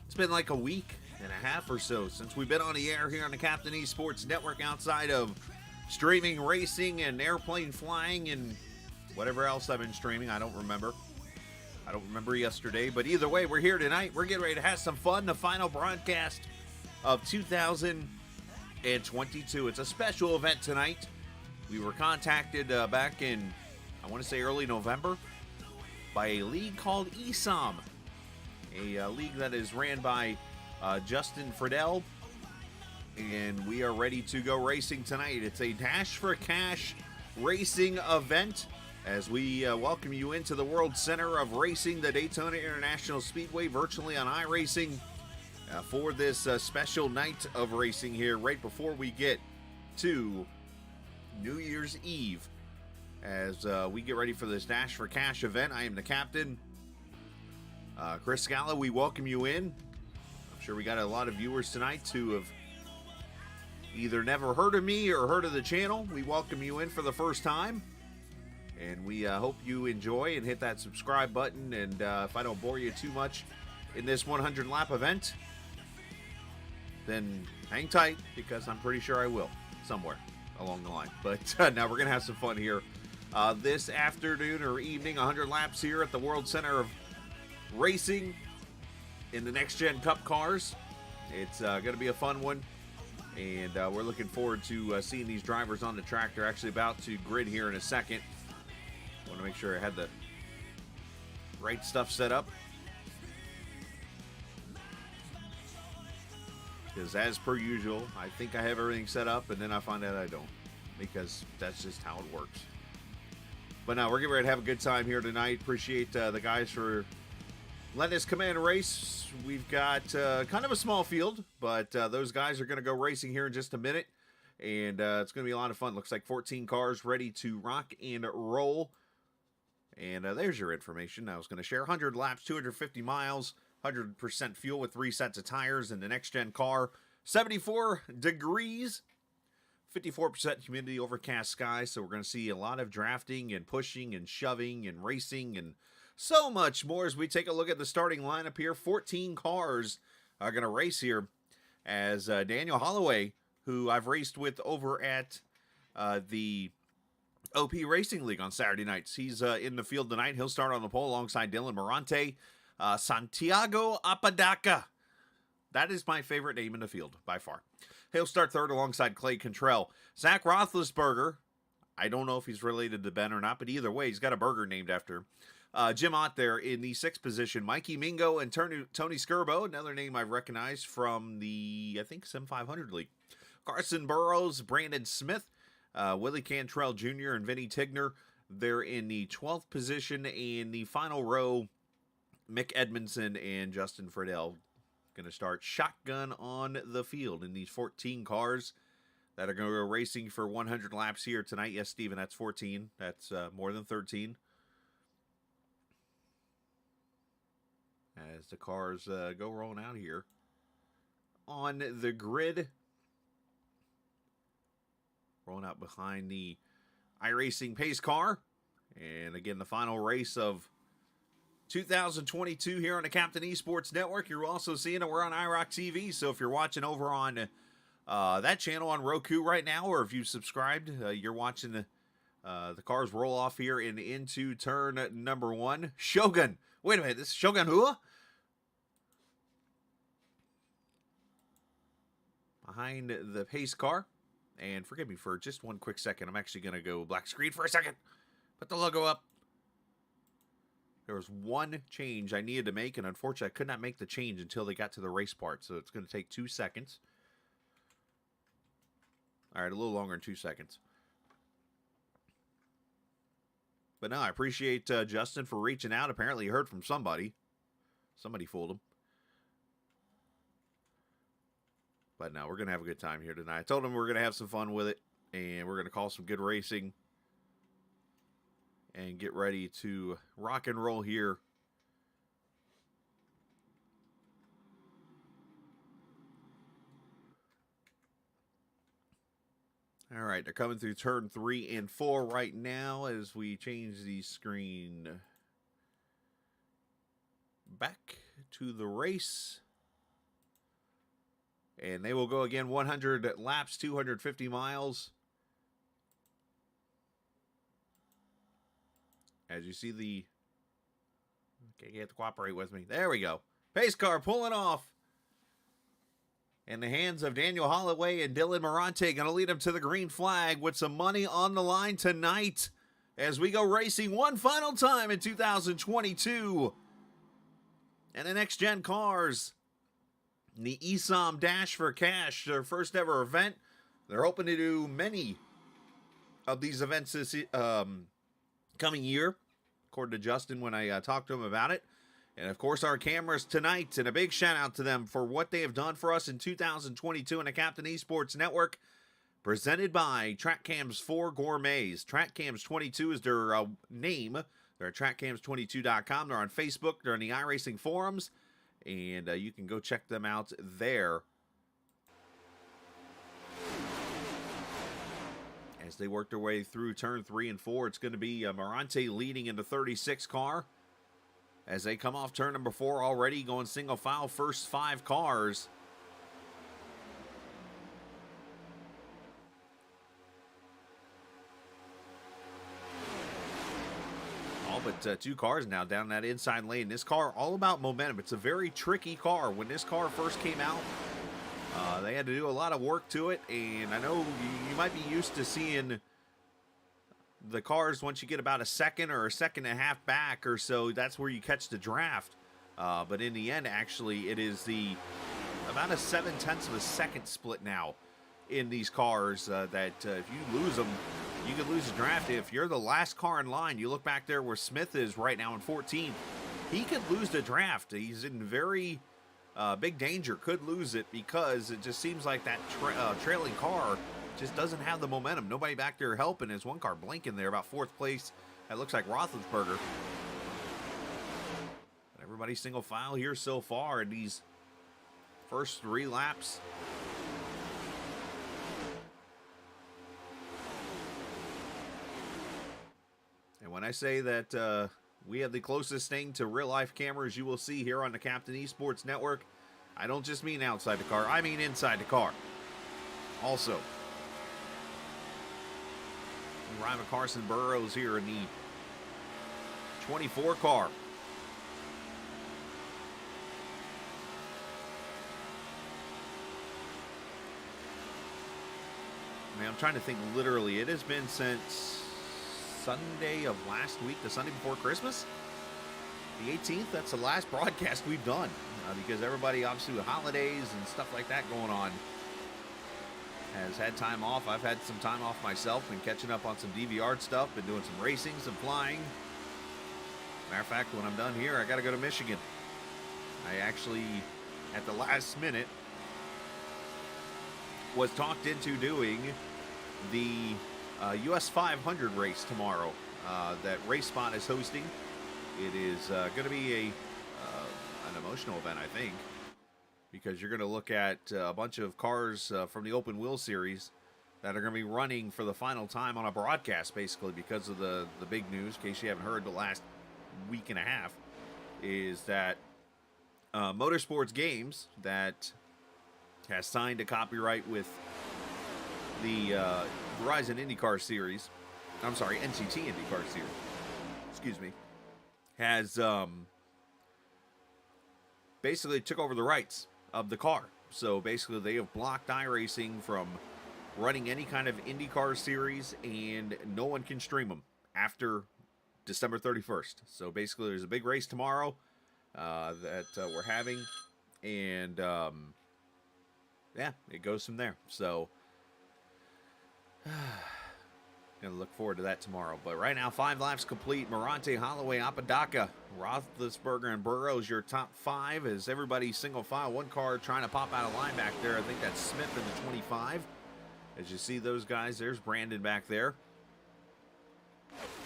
It's been like a week and a half or so since we've been on the air here on the Captain Esports Network, outside of streaming racing and airplane flying and whatever else I've been streaming. I don't remember yesterday, but either way, we're here tonight. We're getting ready to have some fun. The final broadcast of 2022. It's a special event tonight. We were contacted back in, I want to say early November, by a league called ESOM, a league that is ran by Justin Friedel, and we are ready to go racing tonight. It's a Dash for Cash racing event as we welcome you into the World Center of Racing, the Daytona International Speedway, virtually on iRacing, for this special night of racing here right before we get to New Year's Eve. As we get ready for this Dash for Cash event, I am the captain, Chris Scala. We welcome you in. I'm sure we got a lot of viewers tonight who have either never heard of me or heard of the channel. We welcome you in for the first time, and we hope you enjoy and hit that subscribe button. And if I don't bore you too much in this 100 lap event, then hang tight, because I'm pretty sure I will somewhere along the line. But now we're gonna have some fun here this afternoon or evening. 100 laps here at the World Center of Racing in the Next Gen Cup cars. It's gonna be a fun one, and we're looking forward to seeing these drivers on the track. They're actually about to grid here in a second. I want to make sure I had the right stuff set up, because as per usual, I think I have everything set up, and then I find out I don't, because that's just how it works. But now we're getting ready to have a good time here tonight. Appreciate the guys for letting us come in and race. We've got kind of a small field, but those guys are going to go racing here in just a minute, and it's going to be a lot of fun. Looks like 14 cars ready to rock and roll. And there's your information I was going to share. 100 laps, 250 miles, 100% fuel with 3 sets of tires in the next-gen car. 74 degrees, 54% humidity, overcast sky. So we're going to see a lot of drafting and pushing and shoving and racing and so much more as we take a look at the starting lineup here. 14 cars are going to race here, as Daniel Holloway, who I've raced with over at the OP Racing League on Saturday nights, he's in the field tonight. He'll start on the pole alongside Dylan Morante. Santiago Apodaca, that is my favorite name in the field by far. He'll start third alongside Clay Cantrell. Zach Roethlisberger, I don't know if he's related to Ben or not, but either way, he's got a burger named after him. Jim Ott there in the 6th position. Mikey Mingo and Tony Skirbo, another name I've recognized from the, I think, Sim 500 League. Carson Burrows, Brandon Smith, Willie Cantrell Jr., and Vinny Tigner. They're in the 12th position. In the final row, Mick Edmondson and Justin Friedel going to start shotgun on the field in these 14 cars that are going to go racing for 100 laps here tonight. Yes, Steven, that's 14. That's more than 13. As the cars go rolling out here on the grid. Rolling out behind the iRacing pace car. And again, the final race of 2022 here on the Captain Esports Network. You're also seeing it. We're on iRock TV. So if you're watching over on that channel on Roku right now, or if you subscribed, you're watching the cars roll off here and into turn number 1. Shogun. Wait a minute. This is Shogun Hua? behind the pace car. And forgive me for just one quick second. I'm actually going to go black screen for a second. Put the logo up. There was one change I needed to make, and unfortunately I could not make the change until they got to the race part. So it's going to take 2 seconds. All right, a little longer than 2 seconds. But no, I appreciate Justin for reaching out. Apparently he heard from somebody. Somebody fooled him. But no, we're going to have a good time here tonight. I told him we're going to have some fun with it, and we're going to call some good racing and get ready to rock and roll here. All right, they're coming through turn 3 and 4 right now as we change the screen back to the race. And they will go again 100 laps, 250 miles. As you see the... Okay, you have to cooperate with me. There we go. Pace car pulling off. In the hands of Daniel Holloway and Dylan Morante, going to lead him to the green flag with some money on the line tonight as we go racing one final time in 2022. And the next gen cars, the ESOM Dash for Cash, their first ever event. They're hoping to do many of these events this coming year, according to Justin when I talked to him about it. And, of course, our cameras tonight, and a big shout-out to them for what they have done for us in 2022 in the Captain Esports Network, presented by TrackCams 4 Gourmets. TrackCams 22 is their name. They're at TrackCams22.com. They're on Facebook. They're in the iRacing forums, and you can go check them out there. As they work their way through turn 3 and 4, it's going to be Morante leading in the 36 car. As they come off turn number 4 already, going single file, first 5 cars. All but 2 cars now down that inside lane. This car, all about momentum. It's a very tricky car. When this car first came out, they had to do a lot of work to it. And I know you might be used to seeing the cars, once you get about a second or a second and a half back or so, that's where you catch the draft. But in the end, actually, it is about a 7/10 of a second split now in these cars that if you lose them, you could lose the draft. If you're the last car in line, you look back there where Smith is right now in 14th, he could lose the draft. He's in very big danger, could lose it, because it just seems like that trailing car just doesn't have the momentum. Nobody back there helping. There's one car blinking there, about 4th place. That looks like Roethlisberger. But everybody's single file here so far in these first 3 laps. And when I say that we have the closest thing to real-life cameras you will see here on the Captain Esports Network, I don't just mean outside the car. I mean inside the car. Also, Ryan Carson Burrows here in the 24 car. I mean, I'm trying to think literally. It has been since Sunday of last week, the Sunday before Christmas. The 18th, that's the last broadcast we've done. Because everybody, obviously with holidays and stuff like that going on, has had time off. I've had some time off myself, been catching up on some DVR stuff, been doing some racing, some flying. Matter of fact, when I'm done here, I got to go to Michigan. I actually, at the last minute, was talked into doing the US 500 race tomorrow that Race Spot is hosting. It is going to be an emotional event, I think, because you're going to look at a bunch of cars from the Open Wheel Series that are going to be running for the final time on a broadcast, basically, because of the big news, in case you haven't heard the last week and a half, is that Motorsports Games, that has signed a copyright with the Verizon IndyCar Series, I'm sorry, NCT IndyCar Series, excuse me, has basically took over the rights of the car. So basically, they have blocked iRacing from running any kind of IndyCar series, and no one can stream them after December 31st. So basically, there's a big race tomorrow that we're having, and yeah, it goes from there. So gonna look forward to that tomorrow. But right now, 5 laps complete. Morante, Holloway, Apodaca, Roethlisberger, and Burrows, your top 5 as everybody single file. One car trying to pop out of line back there. I think that's Smith in the 25. As you see those guys, there's Brandon back there.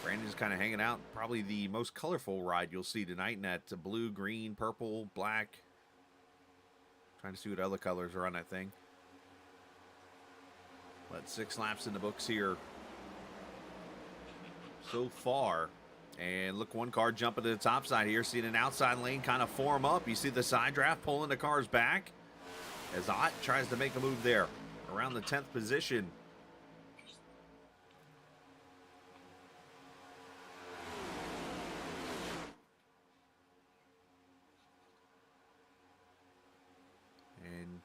Brandon's kind of hanging out. Probably the most colorful ride you'll see tonight in that blue, green, purple, black. Trying to see what other colors are on that thing. But 6 laps in the books here so far. And look, one car jumping to the top side here. Seeing an outside lane kind of form up. You see the side draft pulling the cars back as Ott tries to make a move there around the 10th position. And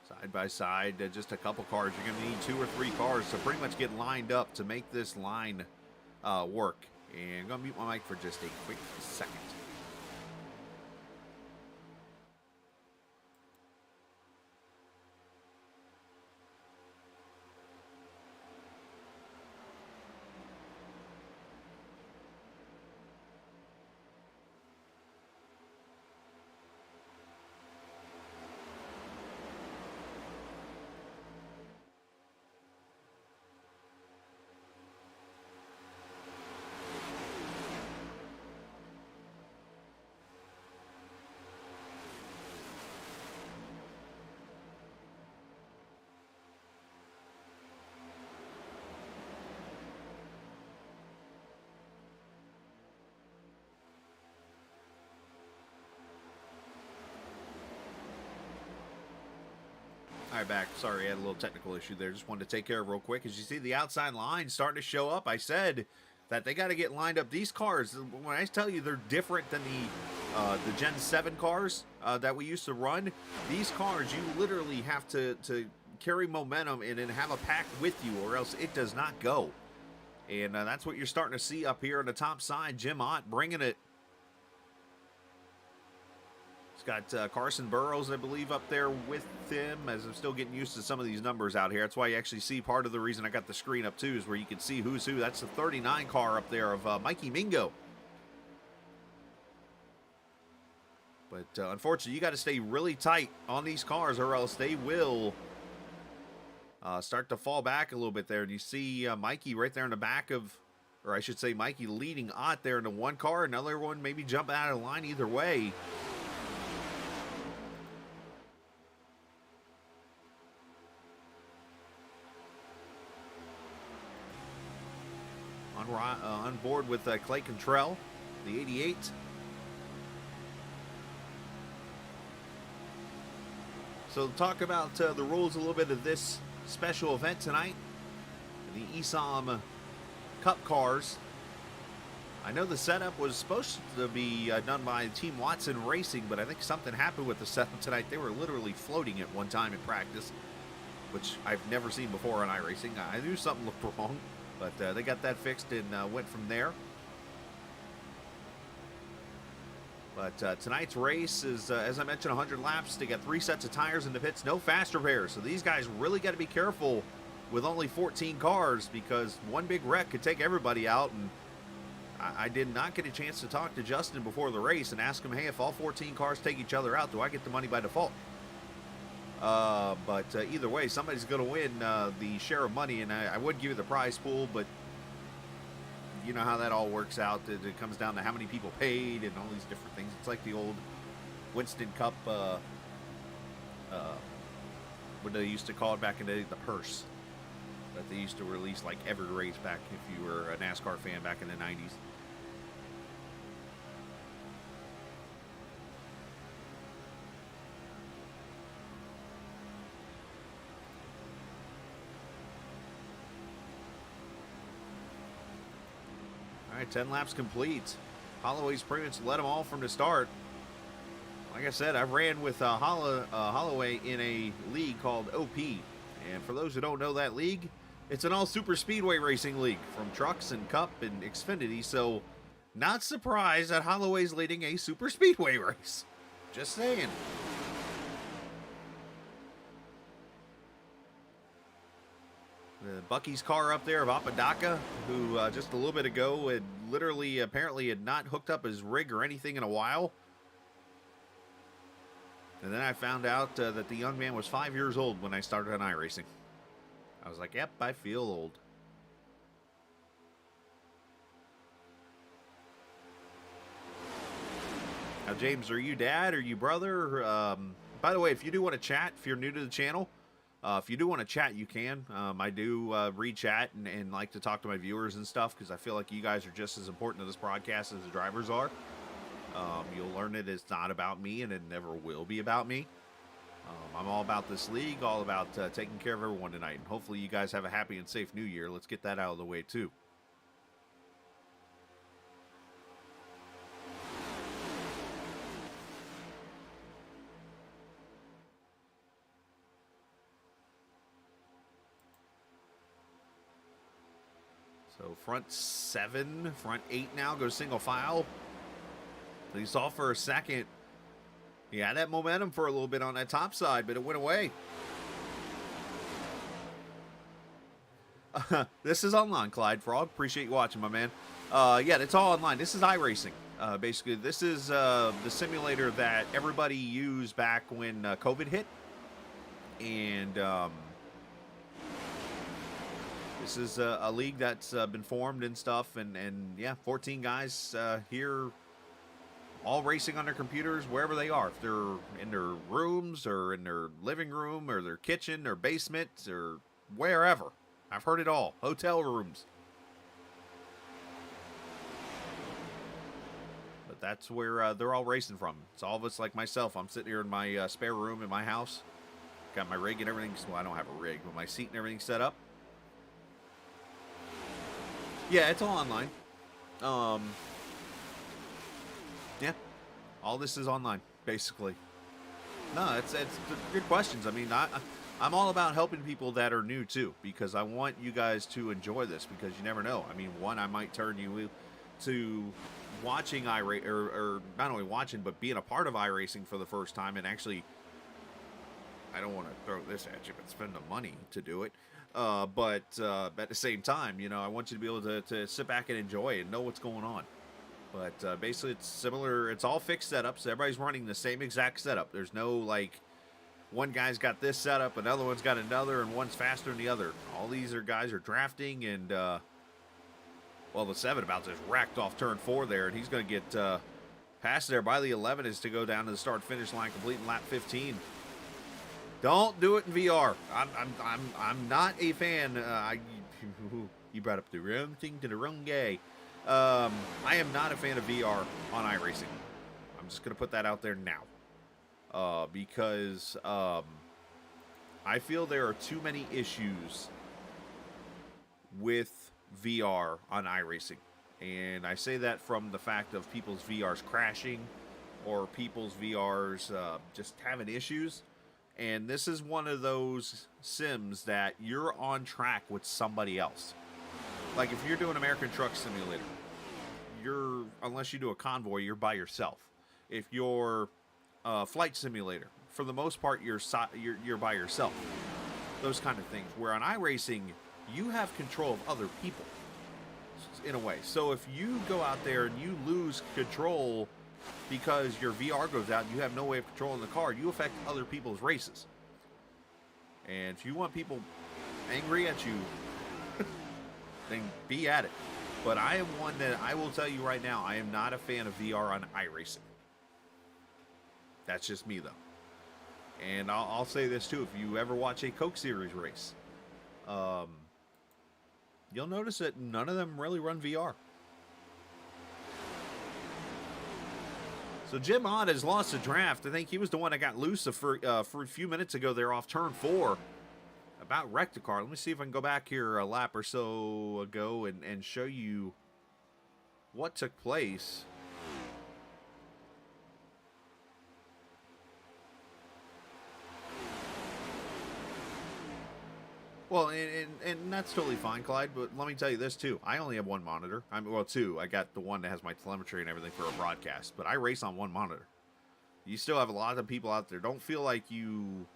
side by side, just a couple cars. You're going to need 2 or 3 cars to pretty much get lined up to make this line work. And I'm going to mute my mic for just a quick second. All right, back. Sorry, I had a little technical issue there. Just wanted to take care of real quick. As you see the outside line starting to show up, I said that they got to get lined up. These cars, when I tell you they're different than the Gen 7 cars that we used to run, these cars, you literally have to carry momentum and then have a pack with you, or else it does not go. And that's what you're starting to see up here on the top side. Jim Ott bringing it. He's got Carson Burrows, I believe, up there with him, as I'm still getting used to some of these numbers out here. That's why you actually see part of the reason I got the screen up, too, is where you can see who's who. That's the 39 car up there of Mikey Mingo. But unfortunately, you got to stay really tight on these cars, or else they will start to fall back a little bit there. And you see Mikey right there in the back of, or I should say Mikey leading Ott there into one car. Another one maybe jumping out of the line either way. On board with Clay Cantrell, the 88. So talk about the rules a little bit of this special event tonight. The ESOM Cup cars. I know the setup was supposed to be done by Team Watson Racing, but I think something happened with the setup tonight. They were literally floating at one time in practice, which I've never seen before on iRacing. I knew something looked wrong. But they got that fixed and went from there. But tonight's race is, as I mentioned, 100 laps. They got 3 sets of tires in the pits, no fast repairs. So these guys really got to be careful with only 14 cars, because one big wreck could take everybody out. And I did not get a chance to talk to Justin before the race and ask him, hey, if all 14 cars take each other out, do I get the money by default? But either way, somebody's going to win the share of money, and I would give you the prize pool, but you know how that all works out. It comes down to how many people paid and all these different things. It's like the old Winston Cup, what they used to call it back in the day, the purse, that they used to release like every race back if you were a NASCAR fan back in the 90s. All right, 10 laps complete. Holloway's pretty much led them all from the start. like I said, I ran with Holloway in a league called OP. And for those who don't know that league, it's an all super speedway racing league from trucks and Cup and Xfinity. So, not surprised that Holloway's leading a super speedway race. Just saying. Bucky's car up there of Apodaca, who just a little bit ago had literally apparently had not hooked up his rig or anything in a while. And then I found out that the young man was 5 years old when I started on iRacing. I was like, yep, I feel old. Now, James, are you dad? Are you brother? By the way, if you do want to chat, if you're new to the channel, if you do want to chat, you can. I do read chat and like to talk to my viewers and stuff because I feel like you guys are just as important to this broadcast as the drivers are. You'll learn that it's not about me and it never will be about me. I'm all about this league, all about taking care of everyone tonight. And hopefully you guys have a happy and safe new year. Let's get that out of the way too. So front 7, front 8 now goes single file. You saw for a second, he had that momentum for a little bit on that top side, but it went away. This is online, Clyde Frog. Appreciate you watching, my man. Yeah, it's all online. This is iRacing. Basically, this is the simulator that everybody used back when COVID hit. And this is a league that's been formed and stuff. And yeah, 14 guys here, all racing on their computers wherever they are. If they're in their rooms or in their living room or their kitchen or basement or wherever. I've heard it all. Hotel rooms. But that's where they're all racing from. It's all of us like myself. I'm sitting here in my spare room in my house. Got my rig and everything. Well, I don't have a rig, but my seat and everything set up. Yeah, it's all online. Yeah, all this is online, basically. No, it's good questions. I mean, I'm all about helping people that are new too, because I want you guys to enjoy this, because you never know. I mean, one, I might turn you to watching iRacing, or not only watching, but being a part of iRacing for the first time, and actually, I don't want to throw this at you, but spend the money to do it. But at the same time, you know, I want you to be able to sit back and enjoy and know what's going on. But basically, it's similar. It's all fixed setups. Everybody's running the same exact setup. There's no, like, one guy's got this setup, another one's got another, and one's faster than the other. All these guys are drafting, and, well, the 7 about just racked off turn 4 there, and he's going to get passed there by the 11 is to go down to the start-finish line, completing lap 15. Don't do it in VR. I'm not a fan. You brought up the wrong thing to the wrong guy. I am not a fan of VR on iRacing. I'm just going to put that out there now. Because I feel there are too many issues with VR on iRacing. And I say that from the fact of people's VRs crashing or people's VRs just having issues. And this is one of those sims that you're on track with somebody else. Like if you're doing American Truck Simulator, unless you do a convoy, you're by yourself. If you're Flight Simulator, for the most part, you're by yourself. Those kind of things. Where on iRacing, you have control of other people, in a way. So if you go out there and you lose control because your VR goes out and you have no way of controlling the car, you affect other people's races. And if you want people angry at you, then be at it. But I am one that I will tell you right now, I am not a fan of VR on iRacing. That's just me, though. And I'll say this, too. If you ever watch a Coke Series race, you'll notice that none of them really run VR. So Jim Ott has lost a draft. I think he was the one that got loose for a few minutes ago there off turn 4. About wrecked the car. Let me see if I can go back here a lap or so ago and show you what took place. Well, and that's totally fine, Clyde. But let me tell you this too. I only have one monitor. Well, two. I got the one that has my telemetry and everything for a broadcast. But I race on one monitor. You still have a lot of people out there. Don't feel like you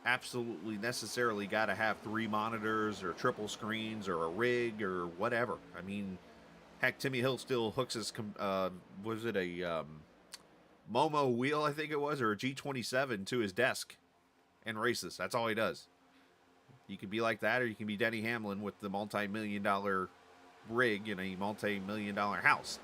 absolutely necessarily got to have 3 monitors or triple screens or a rig or whatever. I mean, heck, Timmy Hill still hooks his was it a Momo wheel, I think it was, or a G27 to his desk and races. That's all he does. You can be like that, or you can be Denny Hamlin with the multi-million-dollar rig in a multi-million-dollar house.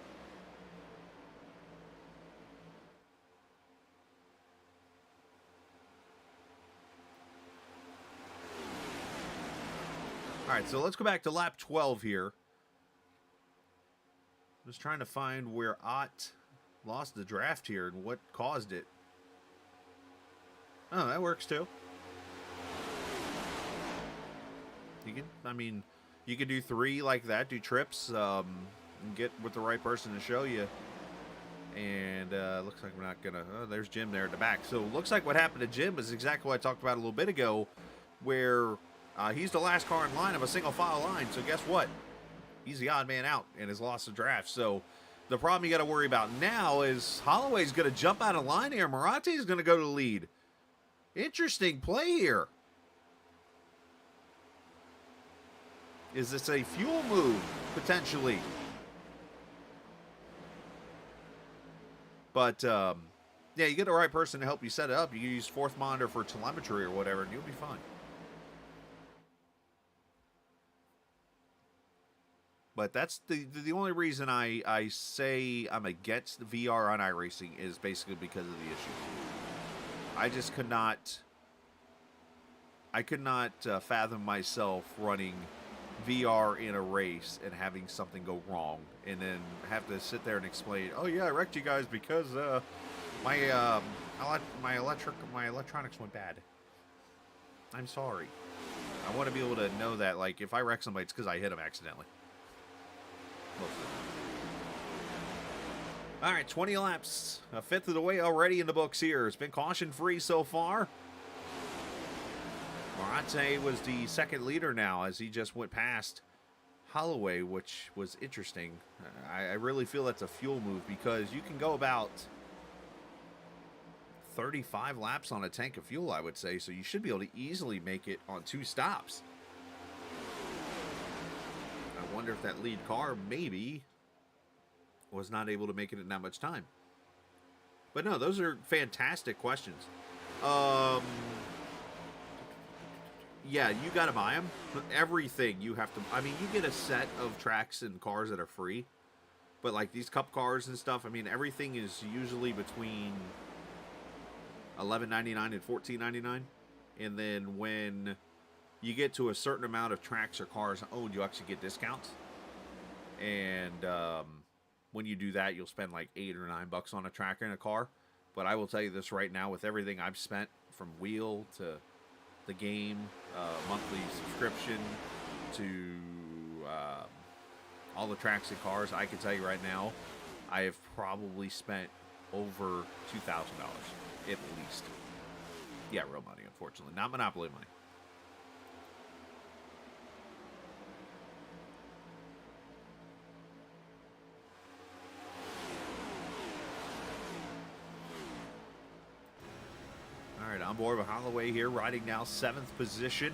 All right, so let's go back to lap 12 here. Just trying to find where Ott lost the draft here and what caused it. Oh, that works too. You can do 3 like that, do trips, and get with the right person to show you. And looks like we're not going to... Oh, there's Jim there at the back. So looks like what happened to Jim is exactly what I talked about a little bit ago, where he's the last car in line of a single file line. So guess what? He's the odd man out and has lost the draft. So the problem you got to worry about now is Holloway's going to jump out of line here. Marate's going to go to the lead. Interesting play here. Is this a fuel move, potentially? But, yeah, you get the right person to help you set it up. You can use 4th monitor for telemetry or whatever, and you'll be fine. But that's the only reason I say I'm against the VR on iRacing is basically because of the issue. I just could not... I could not fathom myself running VR in a race and having something go wrong and then have to sit there and explain, oh yeah, I wrecked you guys because my electronics went bad. I'm sorry. I want to be able to know that, like, if I wreck somebody, it's because I hit them accidentally. All right, 20 laps, a 5th of the way already in the books here. It's been caution-free so far. Marate was the 2nd leader now as he just went past Holloway, which was interesting. I really feel that's a fuel move because you can go about 35 laps on a tank of fuel, I would say, so you should be able to easily make it on 2 stops. I wonder if that lead car maybe was not able to make it in that much time. But no, those are fantastic questions. Yeah, you got to buy them. Everything you have to... I mean, you get a set of tracks and cars that are free. But like these cup cars and stuff, I mean, everything is usually between $11.99 and $14.99. And then when you get to a certain amount of tracks or cars owned, you actually get discounts. And when you do that, you'll spend like $8 or $9 on a tracker and a car. But I will tell you this right now, with everything I've spent from wheel to the game, monthly subscription to all the tracks and cars, I can tell you right now, I have probably spent over $2,000 at least. Yeah, real money, unfortunately, not Monopoly money. All right, on board with Holloway here, riding now 7th position.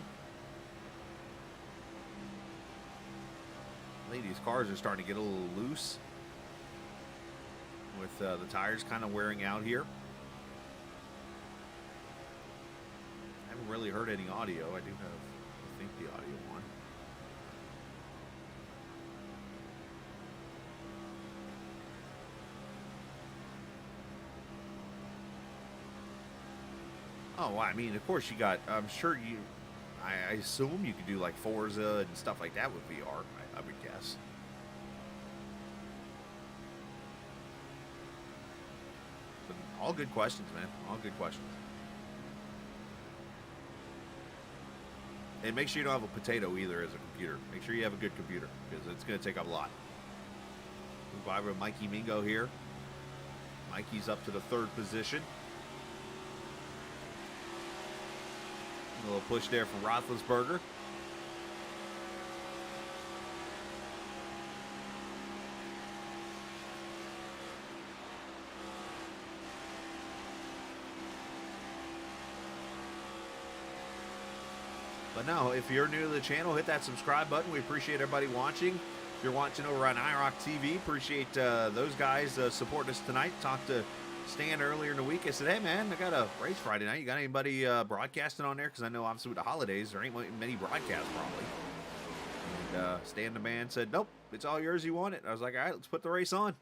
These cars are starting to get a little loose with the tires kind of wearing out here. I haven't really heard any audio. I do have, I think, the audio on. Oh, I mean, of course you got, I'm sure you, I assume you could do like Forza and stuff like that with VR, I would guess. But all good questions, man. All good questions. And make sure you don't have a potato either as a computer. Make sure you have a good computer because it's going to take up a lot. Move over to Mikey Mingo here. Mikey's up to the 3rd position. A little push there from Roethlisberger. But no, if you're new to the channel, hit that subscribe button. We appreciate everybody watching. If you're watching over on iRock TV, appreciate those guys supporting us tonight. Talked to Stan earlier in the week. I said, hey, man, I got a race Friday night. You got anybody broadcasting on there? Because I know, obviously, with the holidays, there ain't many broadcasts, probably. And Stan the man said, nope, it's all yours. You want it. I was like, all right, let's put the race on.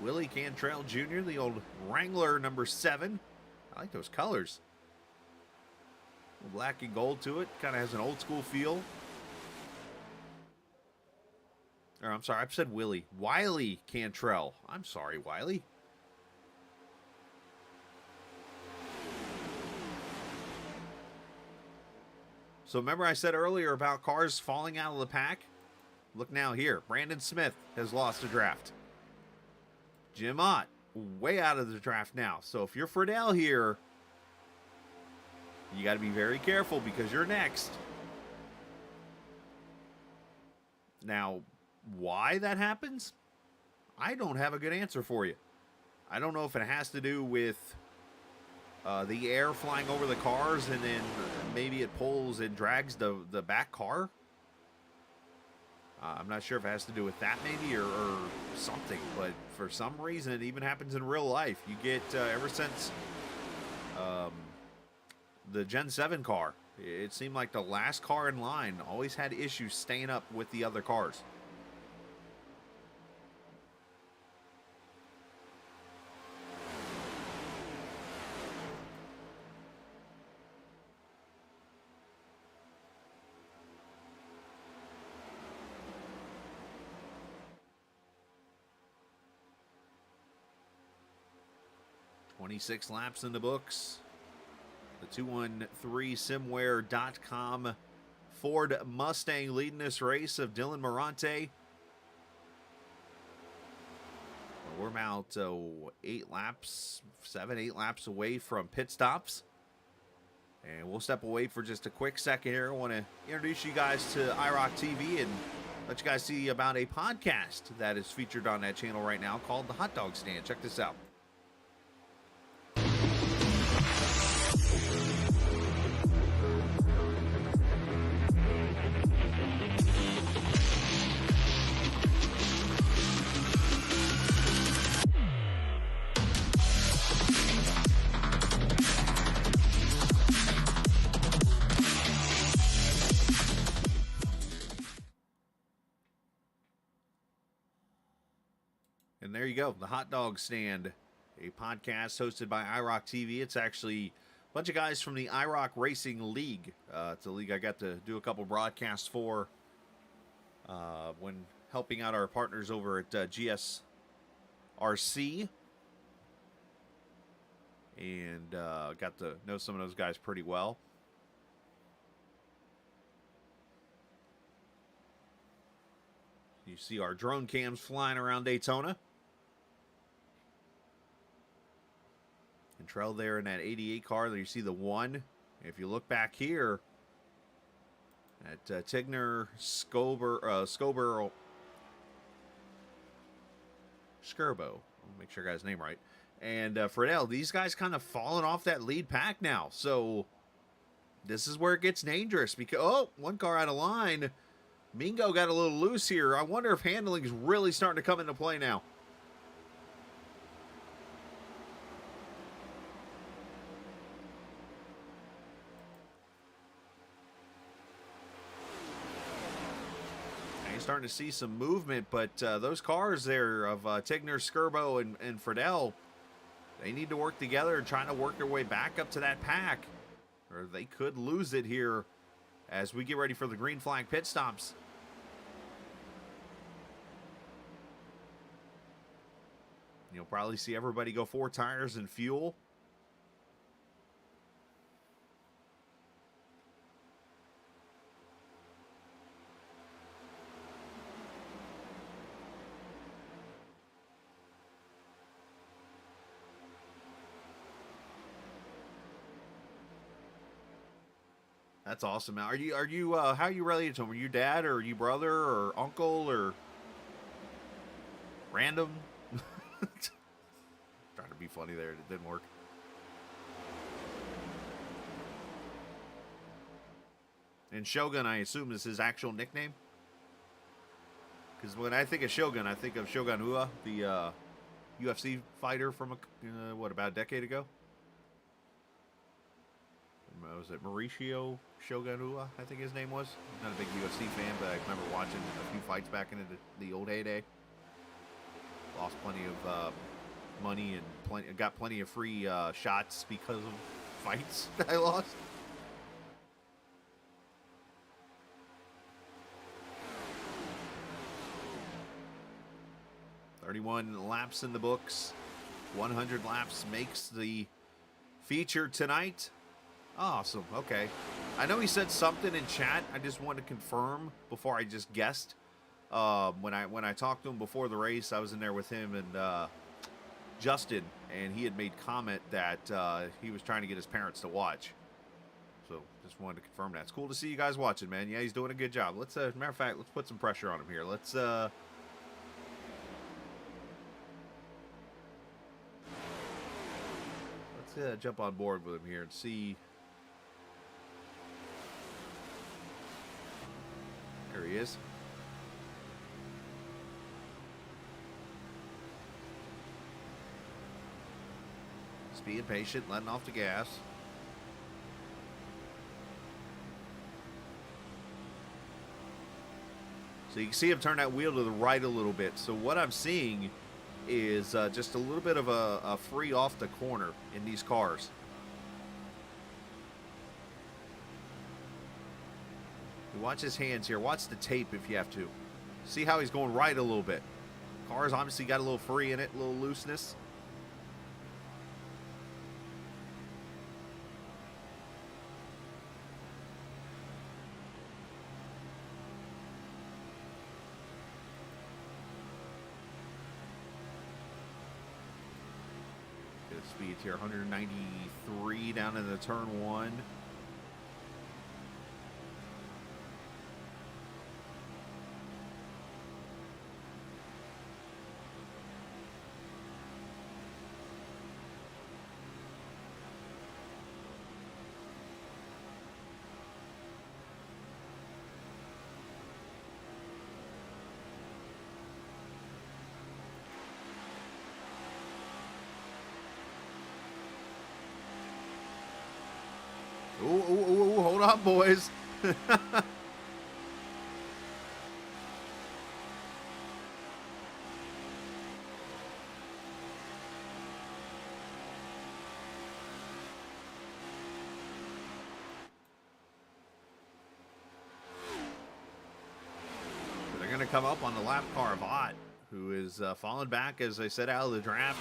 Willie Cantrell Jr., the old Wrangler number 7. I like those colors. Black and gold to it. Kind of has an old school feel. Or, I'm sorry, I've said Willie. Wiley Cantrell. I'm sorry, Wiley. So remember I said earlier about cars falling out of the pack? Look now here. Brandon Smith has lost a draft. Jim Ott, way out of the draft now. So if you're Friedel here, you got to be very careful because you're next. Now, why that happens? I don't have a good answer for you. I don't know if it has to do with the air flying over the cars and then maybe it pulls and drags the back car. I'm not sure if it has to do with that maybe or something, but for some reason it even happens in real life. You get, ever since the Gen 7 car, it seemed like the last car in line always had issues staying up with the other cars. "26 laps in the books." The 213simware.com Ford Mustang leading this race of Dylan Morante. We're about 8 laps, 7, 8 laps away from pit stops. And we'll step away for just a quick second here. I want to introduce you guys to iRock TV and let you guys see about a podcast that is featured on that channel right now called The Hot Dog Stand. Check this out. And there you go, The Hot Dog Stand, a podcast hosted by iRock TV. It's actually a bunch of guys from the iRock Racing League. It's a league I got to do a couple broadcasts for when helping out our partners over at GSRC. And got to know some of those guys pretty well. You see our drone cams flying around Daytona. And Trell there in that 88 car. There you see the 1. If you look back here at Tigner Scoborough. Skirbo. I'll make sure I got his name right. And Friedel, these guys kind of falling off that lead pack now. So this is where it gets dangerous. Because, oh, one car out of line. Mingo got a little loose here. I wonder if handling is really starting to come into play now. Starting to see some movement, but those cars there of Tigner, Skirbo, and Friedel, they need to work together and trying to work their way back up to that pack, or they could lose it here as we get ready for the green flag pit stops. You'll probably see everybody go 4 tires and fuel. That's awesome. Now, how are you related to him? Are you dad or are you brother or uncle or random? Trying to be funny there, it didn't work. And Shogun, I assume, is his actual nickname. Because when I think of Shogun, I think of Shogun Rua, the UFC fighter from about a decade ago. Was it Mauricio Shogun, I think his name was. Not a big UFC fan, but I remember watching a few fights back in the old heyday. Lost plenty of money and got plenty of free shots because of fights that I lost. "31 laps in the books. 100 laps makes the feature tonight." Awesome. Okay. I know he said something in chat. I just wanted to confirm before I just guessed. When I talked to him before the race, I was in there with him and Justin, and he had made comment that he was trying to get his parents to watch. So just wanted to confirm that. It's cool to see you guys watching, man. Yeah, he's doing a good job. Let's, matter of fact, let's put some pressure on him here. Let's jump on board with him here and see. There he is. Just being patient, letting off the gas. So you can see him turn that wheel to the right a little bit. So what I'm seeing is just a little bit of a free off the corner in these cars. Watch his hands here. Watch the tape if you have to. See how he's going right a little bit. Car's obviously got a little free in it, a little looseness. Get the speeds here, 193 down in the turn one. Ooh, hold on, boys. But they're going to come up on the lap car of Ott, who is falling back, as I said, out of the draft.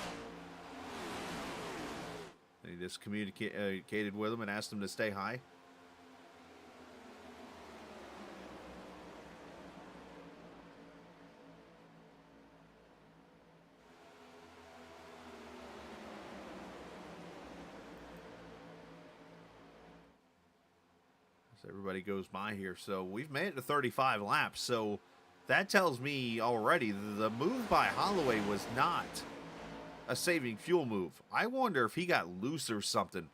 He just communicated with him and asked him to stay high. So everybody goes by here. So we've made it to 35 laps. So that tells me already the move by Holloway was not a saving fuel move. I wonder if he got loose or something.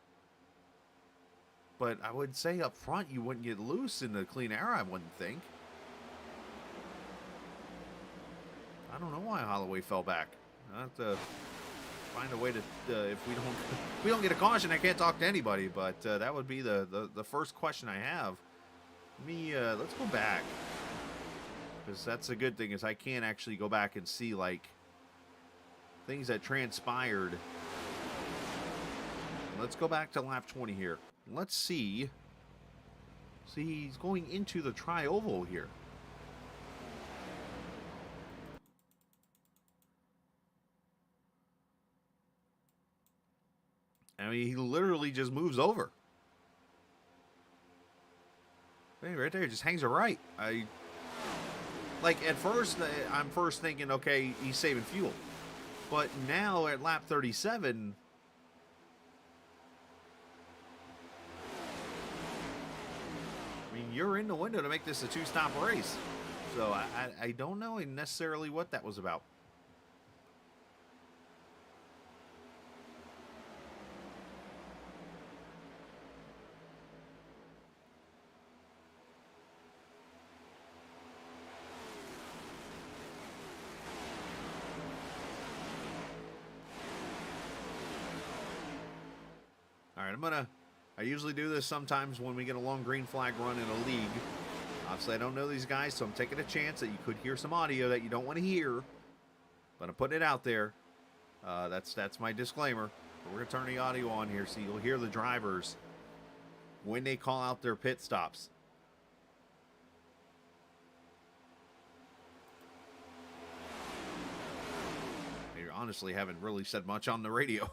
But I would say up front you wouldn't get loose in the clean air, I wouldn't think. I don't know why Holloway fell back. I have to find a way to if we don't get a caution, I can't talk to anybody, but that would be the first question I have. Let's go back. Because that's a good thing, is I can't actually go back and see like things that transpired. Let's go back to lap 20 here. Let's see. See, he's going into the tri-oval here. I mean, he literally just moves over. Hey, right there, just hangs it right. Like, at first, I'm first thinking, okay, he's saving fuel. But now at lap 37, you're in the window to make this a two-stop race. So I don't know necessarily what that was about. All right, I usually do this sometimes when we get a long green flag run in a league. Obviously, I don't know these guys, so I'm taking a chance that you could hear some audio that you don't want to hear. But I'm putting it out there. That's my disclaimer. But we're going to turn the audio on here so you'll hear the drivers when they call out their pit stops. They honestly haven't really said much on the radio.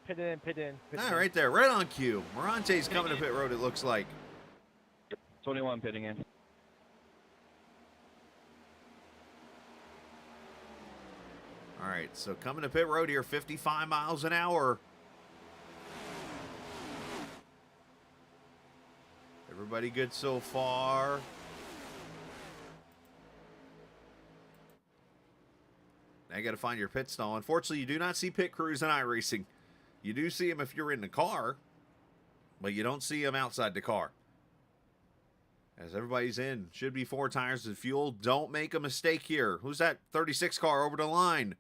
Pit in, pit in. Right there, right on cue. Morante's coming to pit road, it looks like. 21 pitting in. All right, so coming to pit road here, 55 miles an hour. Everybody good so far. Now you got to find your pit stall. Unfortunately, you do not see pit crews in iRacing. You do see them if you're in the car, but you don't see them outside the car. As everybody's in, should be 4 tires of fuel. Don't make a mistake here. Who's that 36 car over the line?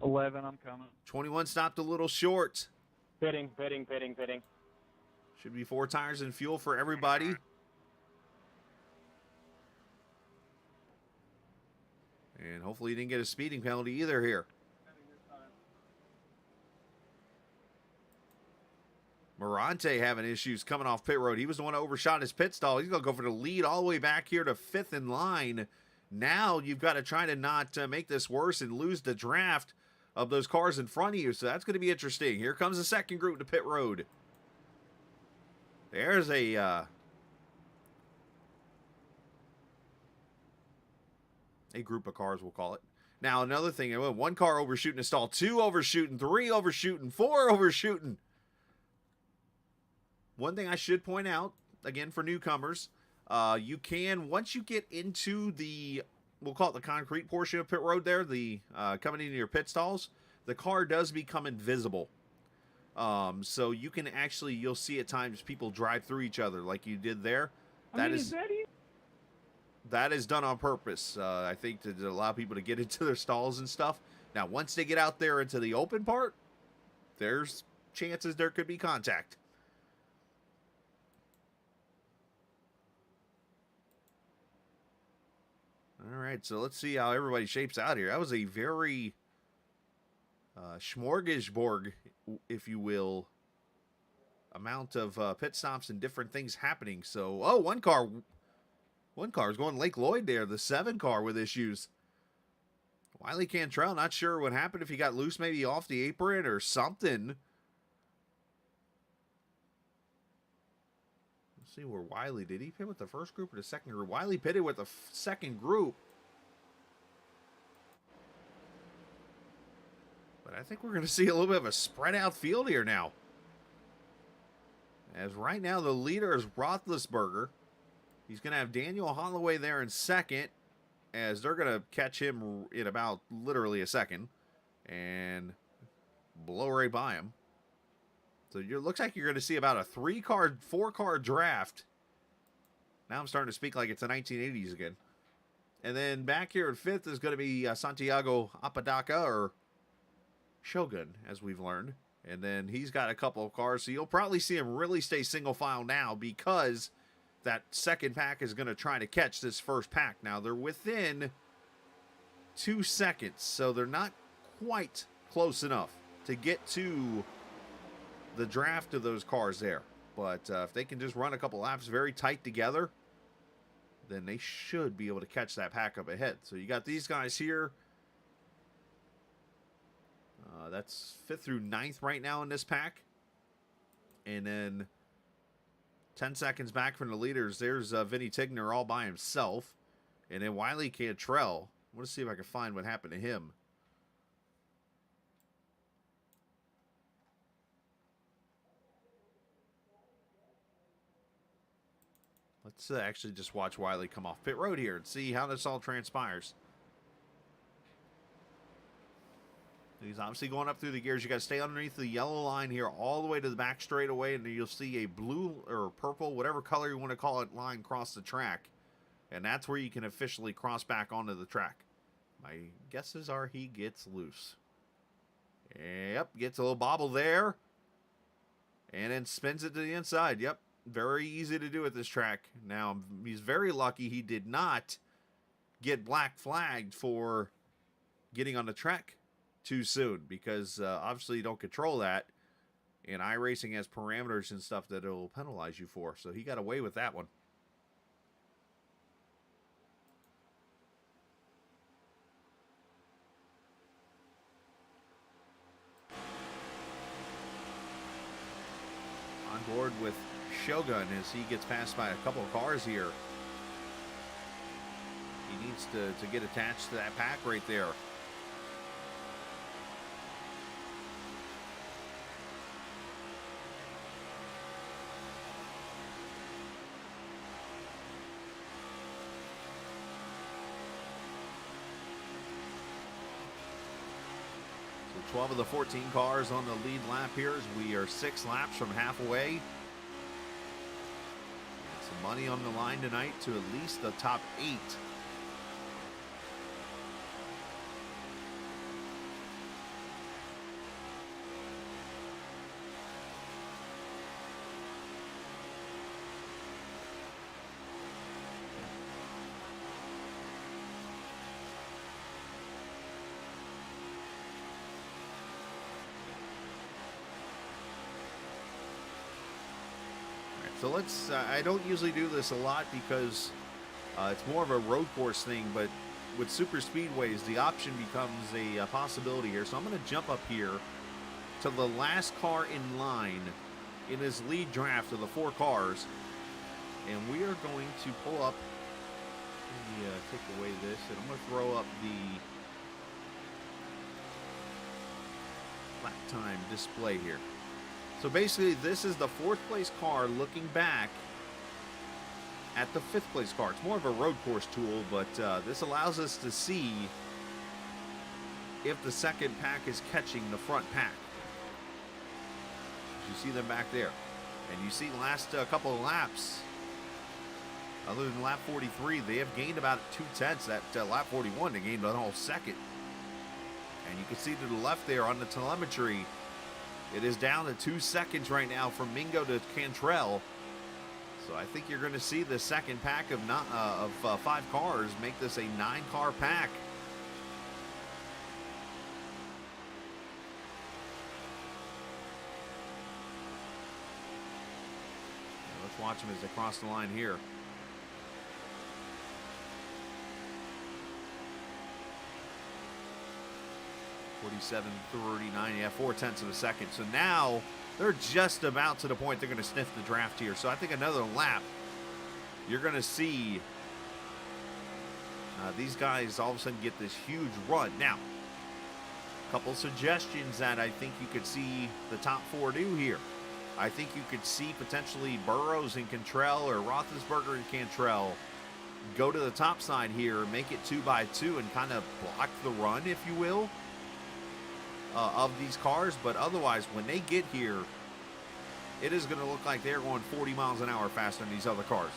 11, I'm coming. 21 stopped a little short. Pitting. Should be 4 tires and fuel for everybody. And hopefully you didn't get a speeding penalty either here. Morante having issues coming off pit road. He was the one who overshot his pit stall. He's going to go for the lead all the way back here to 5th in line. Now you've got to try to not make this worse and lose the draft of those cars in front of you. So that's going to be interesting. Here comes the second group to pit road. There's a group of cars, we'll call it. Now another thing, 1 car overshooting a stall, 2 overshooting, 3 overshooting, 4 overshooting. One thing I should point out, again, for newcomers, you can, once you get into the, we'll call it the concrete portion of pit road there, the coming into your pit stalls, the car does become invisible. So you can actually, you'll see at times people drive through each other like you did there. That is done on purpose, I think, to allow people to get into their stalls and stuff. Now, once they get out there into the open part, there's chances there could be contact. All right, so let's see how everybody shapes out here. That was a very smorgasbord, if you will, amount of pit stops and different things happening. So, one car is going Lake Lloyd there, the 7 car with issues. Wiley Cantrell, not sure what happened, if he got loose maybe off the apron or something. See where Wiley, did he pit with the first group or the second group? Wiley pitted with the second group. But I think we're going to see a little bit of a spread out field here now. As right now the leader is Roethlisberger. He's going to have Daniel Holloway there in second, as they're going to catch him in about literally a second and blow right by him. So it looks like you're going to see about a 4-car draft. Now I'm starting to speak like it's the 1980s again. And then back here at 5th is going to be Santiago Apodaca, or Shogun, as we've learned. And then he's got a couple of cars, so you'll probably see him really stay single file now, because that second pack is going to try to catch this first pack. Now they're within 2 seconds, so they're not quite close enough to get to the draft of those cars there. But if they can just run a couple laps very tight together, then they should be able to catch that pack up ahead. So you got these guys here. That's 5th through 9th right now in this pack. And then 10 seconds back from the leaders, there's Vinny Tigner all by himself. And then Wiley Cantrell. I want to see if I can find what happened to him. Let's actually just watch Wiley come off pit road here and see how this all transpires. He's obviously going up through the gears. You got to stay underneath the yellow line here all the way to the back straightaway, and then you'll see a blue or purple, whatever color you want to call it, line cross the track. And that's where you can officially cross back onto the track. My guesses are he gets loose. Yep, gets a little bobble there. And then spins it to the inside. Yep, very easy to do at this track. Now, he's very lucky he did not get black flagged for getting on the track too soon, because obviously you don't control that, and iRacing has parameters and stuff that it'll penalize you for, so he got away with that one. On board with Shogun as he gets passed by a couple of cars here. He needs to get attached to that pack right there. So 12 of the 14 cars on the lead lap here as we are 6 laps from halfway. And some money on the line tonight to at least the top 8. So let's, I don't usually do this a lot because it's more of a road course thing, but with super speedways, the option becomes a possibility here. So I'm going to jump up here to the last car in line in his lead draft of the 4 cars. And we are going to pull up, let me take away this, and I'm going to throw up the lap time display here. So basically, this is the 4th place car looking back at the 5th place car. It's more of a road course tool, but this allows us to see if the second pack is catching the front pack. You see them back there. And you see the last couple of laps, other than lap 43, they have gained about 2/10. That lap 41, they gained a whole second. And you can see to the left there on the telemetry, it is down to 2 seconds right now from Mingo to Cantrell. So I think you're going to see the second pack of 5 cars make this a 9-car pack. Now let's watch them as they cross the line here. .47.39, yeah, 0.4 of a second. So now they're just about to the point they're going to sniff the draft here. So I think another lap, you're going to see these guys all of a sudden get this huge run. Now, a couple suggestions that I think you could see the top 4 do here. I think you could see potentially Burrows and Cantrell, or Roethlisberger and Cantrell, go to the top side here, make it 2x2 and kind of block the run, if you will, of these cars. But otherwise, when they get here, it is going to look like they're going 40 miles an hour faster than these other cars.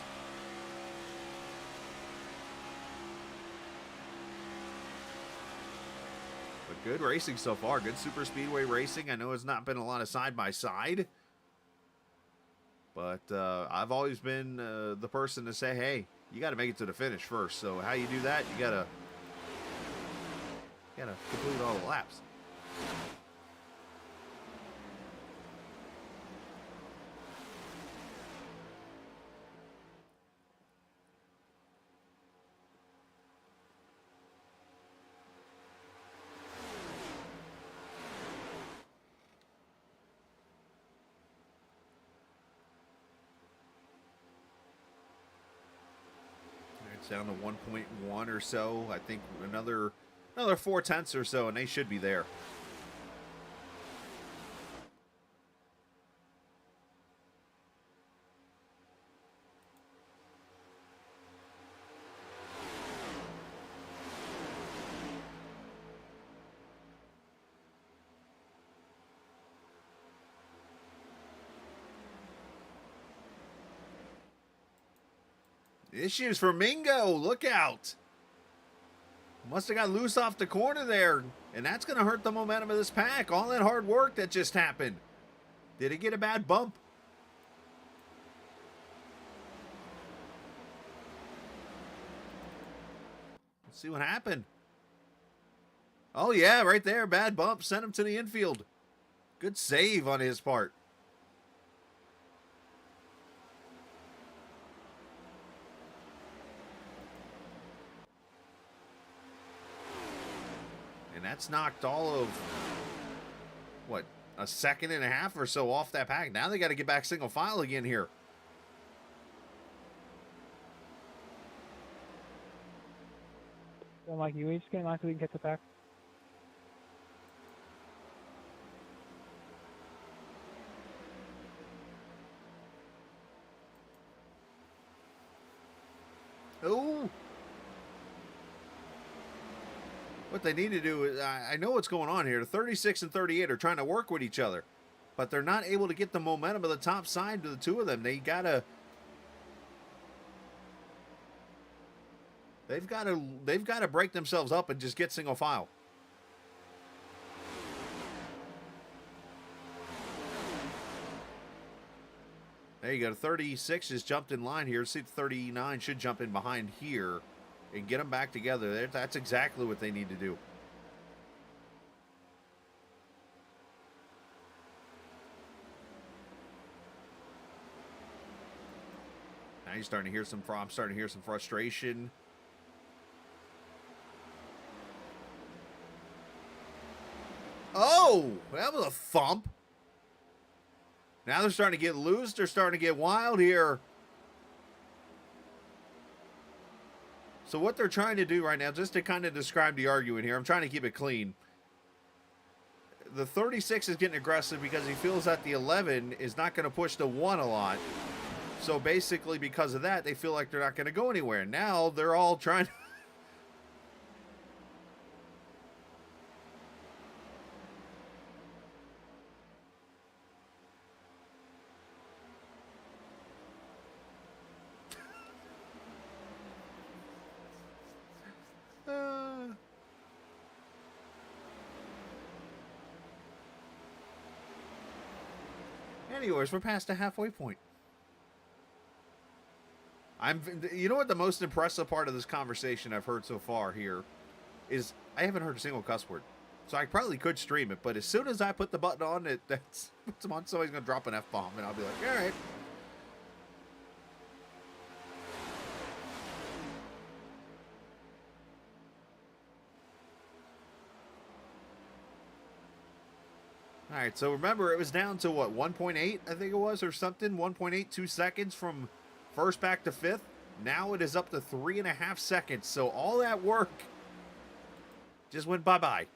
But good racing so far. Good super speedway racing. I know it's not been a lot of side-by-side, but I've always been the person to say, hey, you got to make it to the finish first. So how you do that, you got to complete all the laps. It's down to 1.1 or so. I think another 0.4 or so, and they should be there. Issues for Mingo. Look out. Must have got loose off the corner there. And that's going to hurt the momentum of this pack. All that hard work that just happened. Did it get a bad bump? Let's see what happened. Oh, yeah, right there. Bad bump. Sent him to the infield. Good save on his part. And that's knocked all of, what, a second and a half or so off that pack. Now they got to get back single file again here. So, Mike, you just getting on so we can get the pack? Oh. What they need to do is, I know what's going on here. The 36 and 38 are trying to work with each other, but they're not able to get the momentum of the top side to the two of them. They've got to break themselves up and just get single file. There you go. The 36 has jumped in line here. See, the 39 should jump in behind here and get them back together. That's exactly what they need to do. Now you're starting to hear some. I'm starting to hear some frustration. Oh, that was a thump. Now they're starting to get loose. They're starting to get wild here. So what they're trying to do right now, just to kind of describe the argument here, I'm trying to keep it clean. The 36 is getting aggressive because he feels that the 11 is not going to push the 1 a lot. So basically because of that, they feel like they're not going to go anywhere. Now they're all trying to... Anyways, we're past the halfway point. You know what the most impressive part of this conversation I've heard so far here is I haven't heard a single cuss word. So I probably could stream it, but as soon as I put the button on, puts them on, somebody's going to drop an F-bomb, and I'll be like, all right. All right, so remember, it was down to, what, 1.8, I think it was, or something? 1.82 seconds from first back to fifth. Now it is up to 3.5 seconds. So all that work just went bye-bye.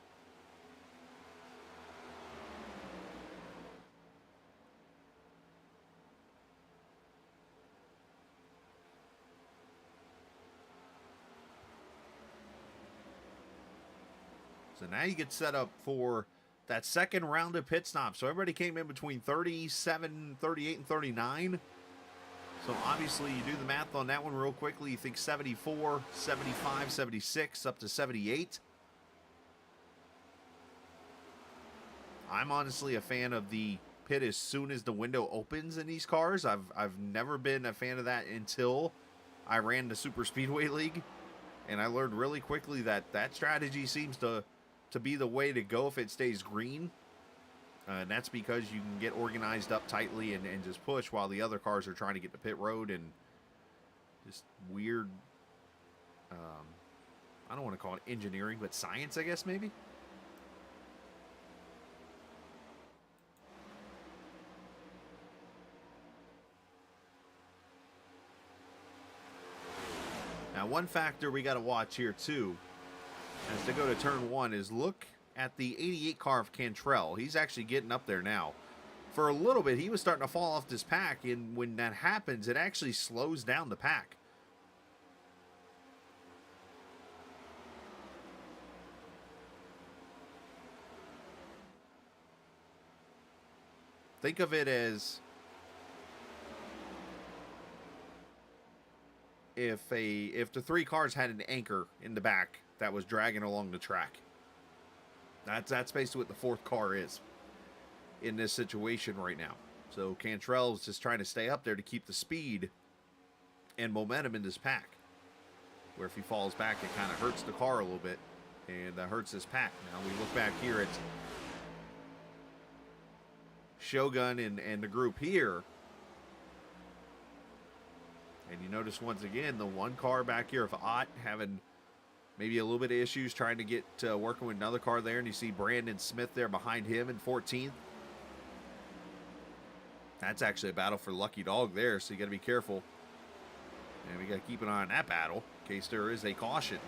So now you get set up for that second round of pit stops. So everybody came in between 37, 38, and 39. So obviously you do the math on that one real quickly. You think 74, 75, 76, up to 78. I'm honestly a fan of the pit as soon as the window opens in these cars. I've never been a fan of that until I ran the Super Speedway League. And I learned really quickly that that strategy seems to be the way to go if it stays green. And that's because you can get organized up tightly and just push while the other cars are trying to get to pit road and just weird, I don't want to call it engineering, but science, I guess, maybe. Now, one factor we got to watch here, too, as they go to turn one, is look at the 88 car of Cantrell. He's actually getting up there now. For a little bit, he was starting to fall off this pack, and when that happens, it actually slows down the pack. Think of it as if the 3 cars had an anchor in the back that was dragging along the track. That's basically what the 4th car is in this situation right now. So Cantrell's just trying to stay up there to keep the speed and momentum in this pack. Where if he falls back, it kind of hurts the car a little bit and hurts this pack. Now we look back here at Shogun and the group here. And you notice once again the 1 car back here of Ott having maybe a little bit of issues trying to get working with another car there. And you see Brandon Smith there behind him in 14th. That's actually a battle for Lucky Dog there, so you got to be careful. And we got to keep an eye on that battle in case there is a caution.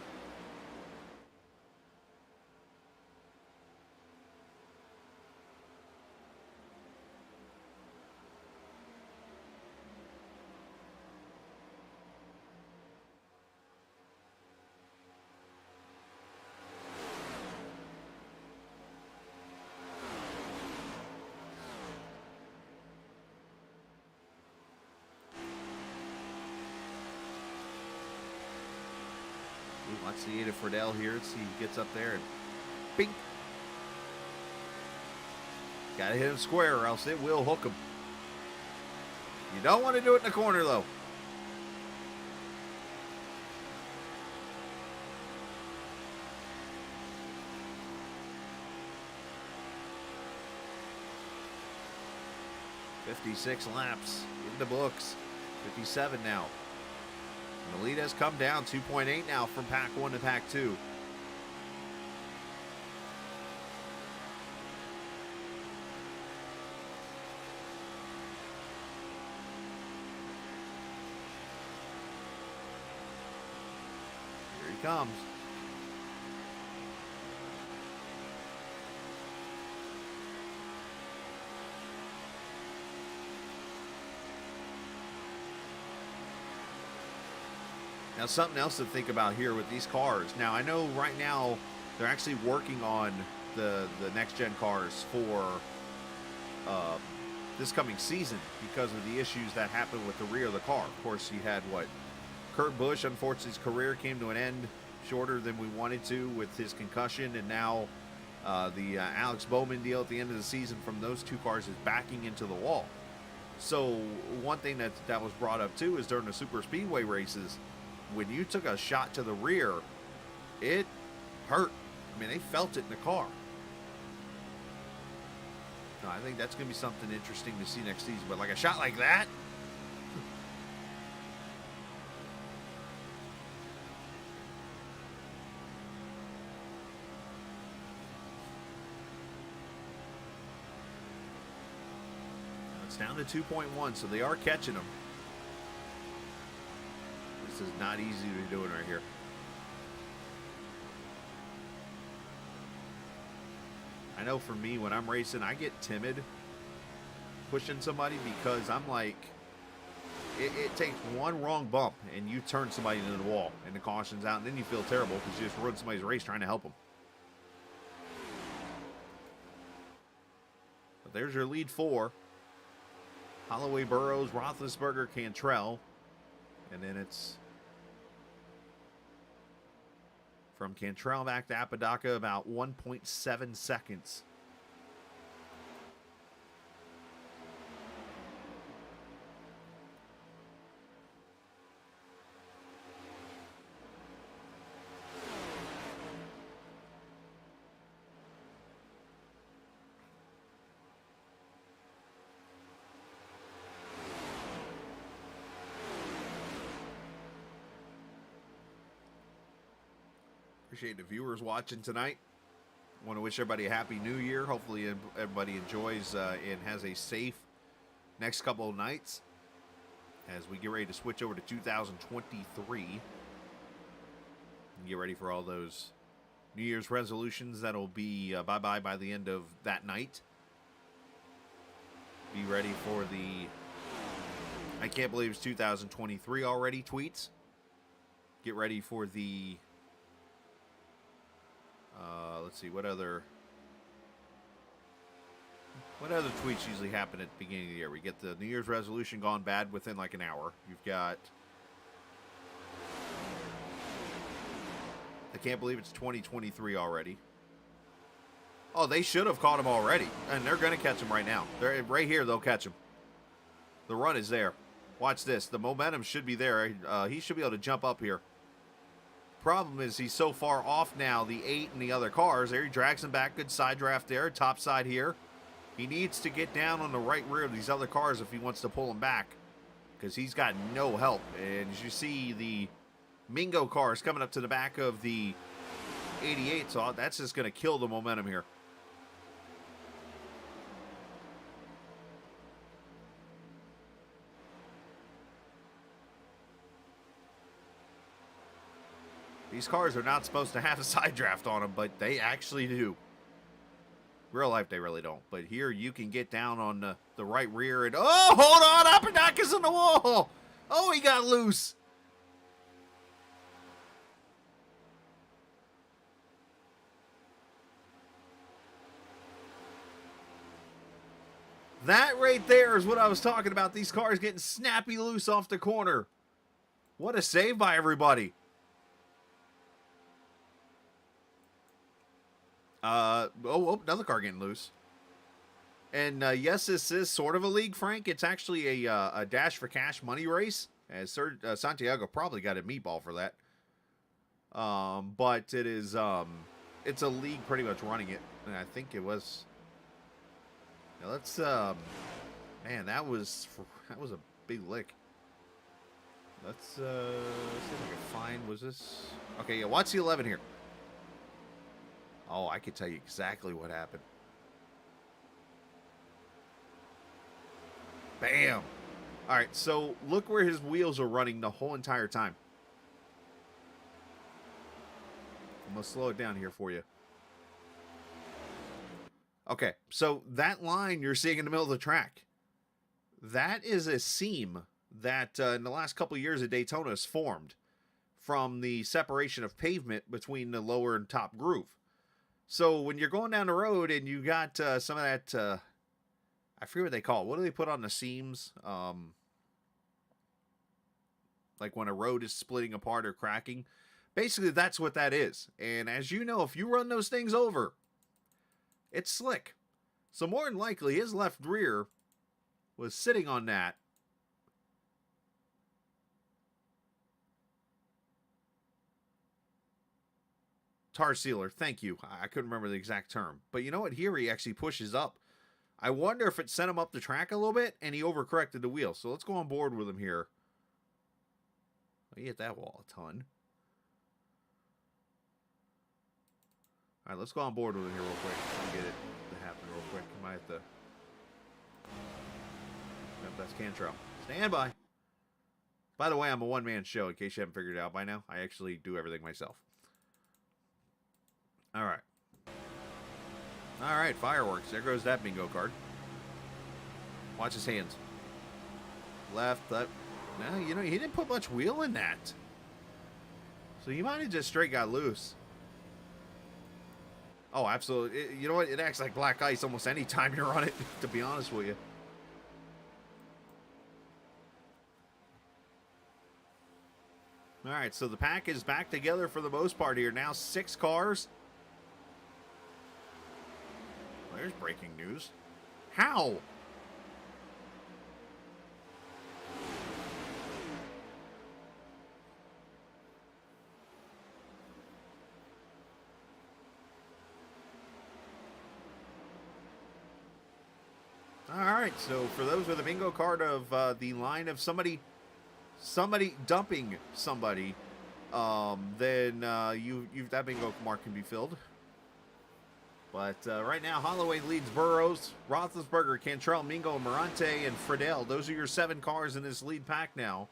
Let's see it for Fordell here. Let's see, he gets up there and bing. Gotta hit him square or else it will hook him. You don't want to do it in the corner though. $56 laps in the books. 57 now. And the lead has come down 2.8 now from pack 1 to pack 2. Here he comes. Now, something else to think about here with these cars. Now, I know right now they're actually working on the next-gen cars for this coming season because of the issues that happened with the rear of the car. Of course, you had, Kurt Busch, unfortunately, his career came to an end shorter than we wanted to with his concussion, and now the Alex Bowman deal at the end of the season from those 2 cars is backing into the wall. So, one thing that was brought up, too, is during the super speedway races, when you took a shot to the rear, it hurt. I mean, they felt it in the car. No, I think that's going to be something interesting to see next season. But like a shot like that? It's down to 2.1, so they are catching them. This is not easy to be doing right here. I know for me, when I'm racing, I get timid pushing somebody because I'm like, it takes one wrong bump and you turn somebody into the wall and the caution's out, and then you feel terrible because you just ruined somebody's race trying to help them. But there's your lead 4. Holloway, Burrows, Roethlisberger, Cantrell. And then it's from Cantrell back to Apodaca, about 1.7 seconds. Appreciate the viewers watching tonight. Want to wish everybody a happy new year. Hopefully everybody enjoys and has a safe next couple of nights as we get ready to switch over to 2023 and get ready for all those New Year's resolutions that'll be bye-bye by the end of that night. Be ready for the I can't believe it's 2023 already tweets. Get ready for the let's see, what other tweets usually happen at the beginning of the year? We get the New Year's resolution gone bad within like an hour. You've got I can't believe it's 2023 already. Oh, they should have caught him already. And they're going to catch him right now. They're right here, they'll catch him. The run is there. Watch this. The momentum should be there. He should be able to jump up here. Problem is he's so far off now, the 8 and the other cars. There he drags him back. Good side draft there. Top side here. He needs to get down on the right rear of these other cars if he wants to pull him back. Because he's got no help. And as you see, the Mingo car is coming up to the back of the 88. So that's just going to kill the momentum here. These cars are not supposed to have a side draft on them, but they actually do. Real life, they really don't. But here, you can get down on the right rear and... Oh, hold on! Apodaca's in the wall! Oh, he got loose! That right there is what I was talking about. These cars getting snappy loose off the corner. What a save by everybody. Another car getting loose. And yes, this is sort of a league, Frank. It's actually a dash for cash money race. As Santiago probably got a meatball for that. But it is it's a league pretty much running it, and I think it was. Now let's man, that was a big lick. Let's see if I can find. Was this okay? Yeah, watch the 11 here. Oh, I can tell you exactly what happened. Bam! All right, so look where his wheels are running the whole entire time. I'm going to slow it down here for you. Okay, so that line you're seeing in the middle of the track, that is a seam that in the last couple of years at Daytona has formed from the separation of pavement between the lower and top groove. So when you're going down the road and you got some of that, I forget what they call it. What do they put on the seams? Like when a road is splitting apart or cracking. Basically, that's what that is. And as you know, if you run those things over, it's slick. So more than likely, his left rear was sitting on that. Tar sealer, thank you. I couldn't remember the exact term. But you know what? Here he actually pushes up. I wonder if it sent him up the track a little bit and he overcorrected the wheel. So let's go on board with him here. He hit that wall a ton. All right, let's go on board with him here real quick. Let me get it to happen real quick. I might have to... Yep, that's Cantrell. Stand by. By the way, I'm a one-man show, in case you haven't figured it out by now. I actually do everything myself. All right. All right, fireworks. There goes that bingo card. Watch his hands. Left, left. No, you know, he didn't put much wheel in that. So he might have just straight got loose. Oh, absolutely. You know what? It acts like black ice almost any time you're on it, to be honest with you. All right, so the pack is back together for the most part here. Now 6 cars. There's breaking news. How? All right, so for those with a bingo card of the line of somebody dumping somebody, then that bingo mark can be filled. But right now, Holloway leads Burrows, Roethlisberger, Cantrell, Mingo, Morante, and Friedel. Those are your 7 cars in this lead pack now.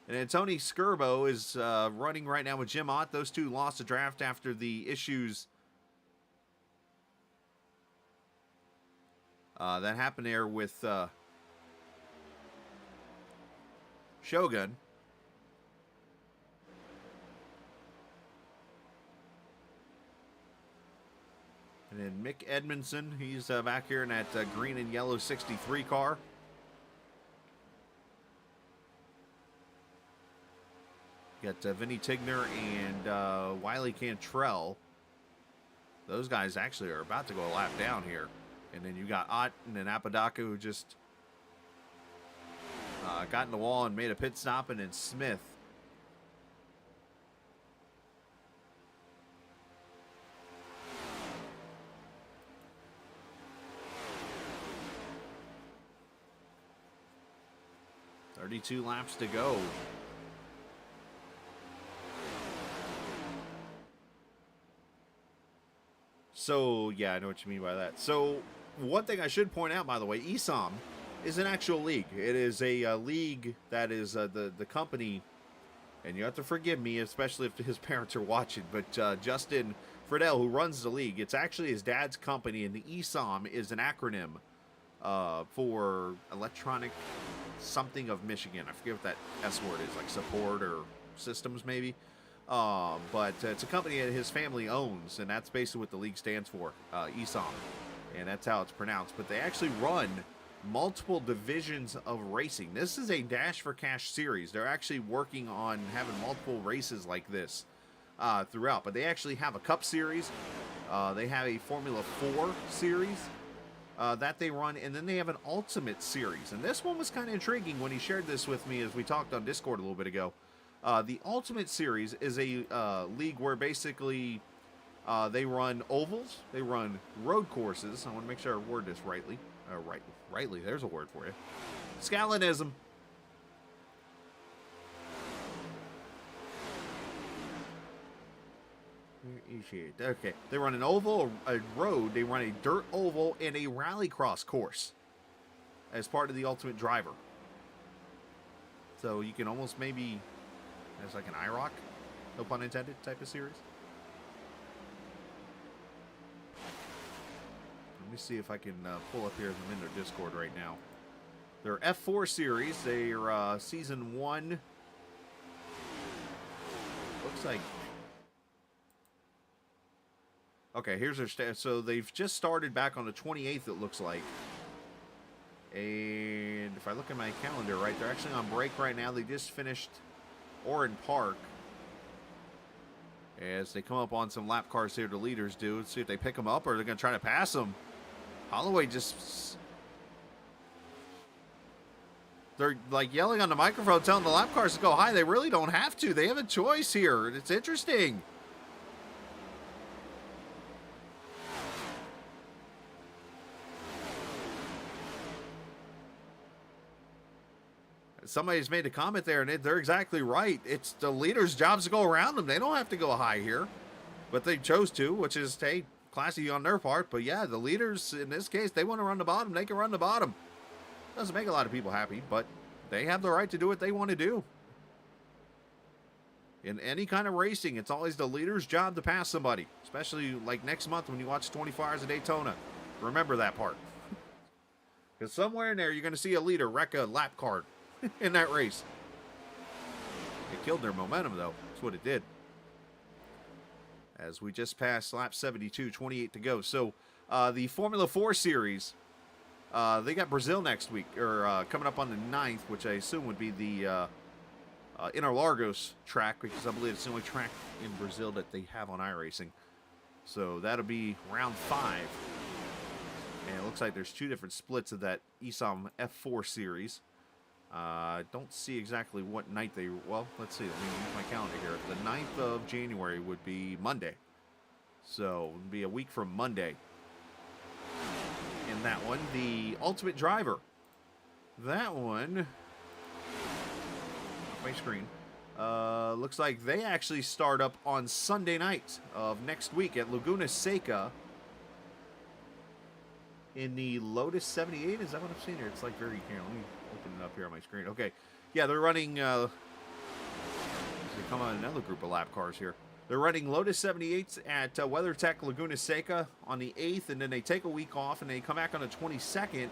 And Tony Skirbo is running right now with Jim Ott. Those two lost the draft after the issues that happened there with Shogun. And then Mick Edmondson, he's back here in that green and yellow 63 car. Got Vinny Tigner and Wiley Cantrell. Those guys actually are about to go a lap down here. And then you got Ott and then Apodaca, who just got in the wall and made a pit stop, and then Smith. "32 laps to go." So, yeah, I know what you mean by that. So, one thing I should point out, by the way, ESOM is an actual league. It is a league that is the company, and you have to forgive me, especially if his parents are watching, but Justin Friedel, who runs the league, it's actually his dad's company, and the ESOM is an acronym for Electronic something of Michigan. I forget what that S word is, like support or systems maybe. But it's a company that his family owns, and that's basically what the league stands for, ESOM, and that's how it's pronounced. But they actually run multiple divisions of racing. This is a Dash for Cash series. They're actually working on having multiple races like this throughout, but they actually have a Cup series. They have a Formula 4 series that they run, and then they have an Ultimate series. And this one was kind of intriguing when he shared this with me as we talked on Discord a little bit ago. The Ultimate Series is a league where basically they run ovals, they run road courses. I want to make sure I word this rightly. Rightly, there's a word for you. Scalanism. Okay, they run an oval, a road, they run a dirt oval, and a rallycross course as part of the Ultimate Driver. So you can almost maybe... It's like an IROC, no pun intended, type of series. Let me see if I can pull up here. I'm in their Discord right now. Their F4 series, they're season 1. Looks like... Okay, here's their... So they've just started back on the 28th, it looks like. And if I look at my calendar, right, they're actually on break right now. They just finished... Oran Park as they come up on some lap cars here. The leaders do. Let's see if they pick them up or they're going to try to pass them. Holloway just... They're like yelling on the microphone, telling the lap cars to go high. They really don't have to. They have a choice here. It's interesting. Somebody's made a comment there, and they're exactly right. It's the leaders' jobs to go around them. They don't have to go high here, but they chose to, which is, hey, classy on their part. But yeah, the leaders, in this case, they want to run the bottom. They can run the bottom. Doesn't make a lot of people happy, but they have the right to do what they want to do. In any kind of racing, it's always the leader's job to pass somebody, especially like next month when you watch 24 Hours of Daytona. Remember that part. Because somewhere in there, you're going to see a leader wreck a lap card in that race. It killed their momentum, though. That's what it did. As we just passed lap 72, 28 to go. So, the Formula 4 series, they got Brazil next week, or coming up on the 9th, which I assume would be the Interlagos track, because I believe it's the only track in Brazil that they have on iRacing. So, that'll be round 5. And it looks like there's 2 different splits of that ESOM F4 series. Don't see exactly what night they... Well, let's see. Let me use my calendar here. The 9th of January would be Monday. So, it would be a week from Monday. In that one, the Ultimate Driver. That one... Off my screen. Looks like they actually start up on Sunday night of next week at Laguna Seca. In the Lotus 78. Is that what I'm seeing here? It's like very... Here, let me... open it up here on my screen. Okay. Yeah, they're running, they come on another group of lap cars here. They're running Lotus 78s at WeatherTech Laguna Seca on the 8th, and then they take a week off, and they come back on the 22nd,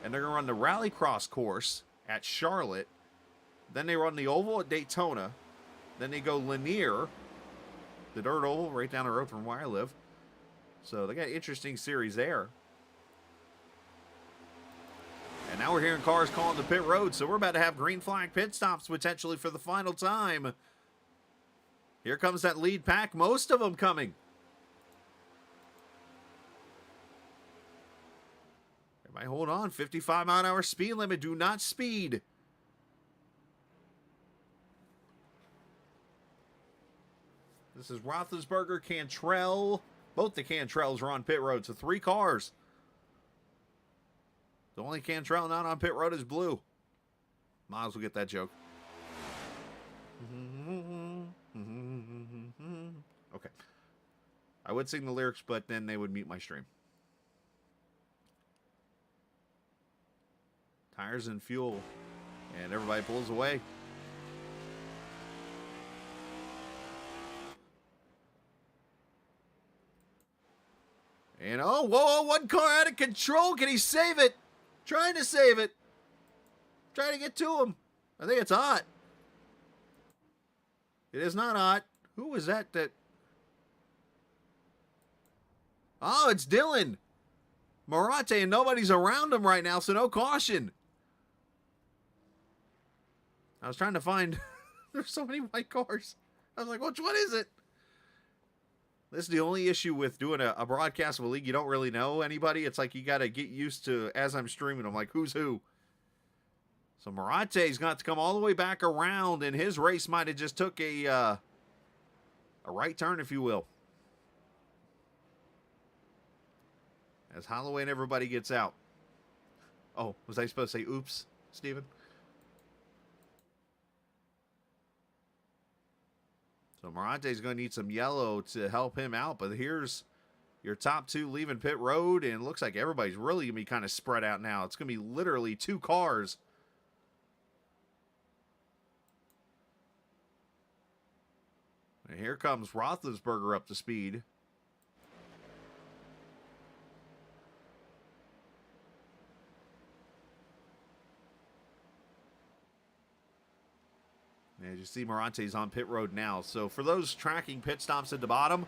and they're going to run the Rallycross course at Charlotte. Then they run the Oval at Daytona. Then they go Lanier, the dirt oval right down the road from where I live. So they got an interesting series there. And now we're hearing cars calling the pit road, so we're about to have green flag pit stops potentially for the final time Here comes that lead pack. Most of them coming. Everybody hold on. 55-mile-an-hour speed limit. Do not speed. This is Roethlisberger, Cantrell. Both the Cantrells are on pit road, so 3 cars. The only Cantrell not on pit road is blue. Miles will get that joke. Okay. I would sing the lyrics, but then they would mute my stream. Tires and fuel. And everybody pulls away. And oh, whoa, one car out of control. Can he save it? Trying to save it. Trying to get to him. I think it's hot. It is not hot. Who was that? Oh, it's Dylan. Marate, and nobody's around him right now, so no caution. I was trying to find... There's so many white cars. I was like, which one is it? This is the only issue with doing a broadcast of a league. You don't really know anybody. It's like you got to get used to, as I'm streaming, I'm like, who's who? So Marate's got to come all the way back around, and his race might have just took a right turn, if you will. As Holloway and everybody gets out. Oh, was I supposed to say oops, Steven? So Marate's going to need some yellow to help him out, but here's your top 2 leaving pit road, and it looks like everybody's really going to be kind of spread out now. It's going to be literally 2 cars. And here comes Roethlisberger up to speed. As you see, Marate's on pit road now. So for those tracking pit stops at the bottom,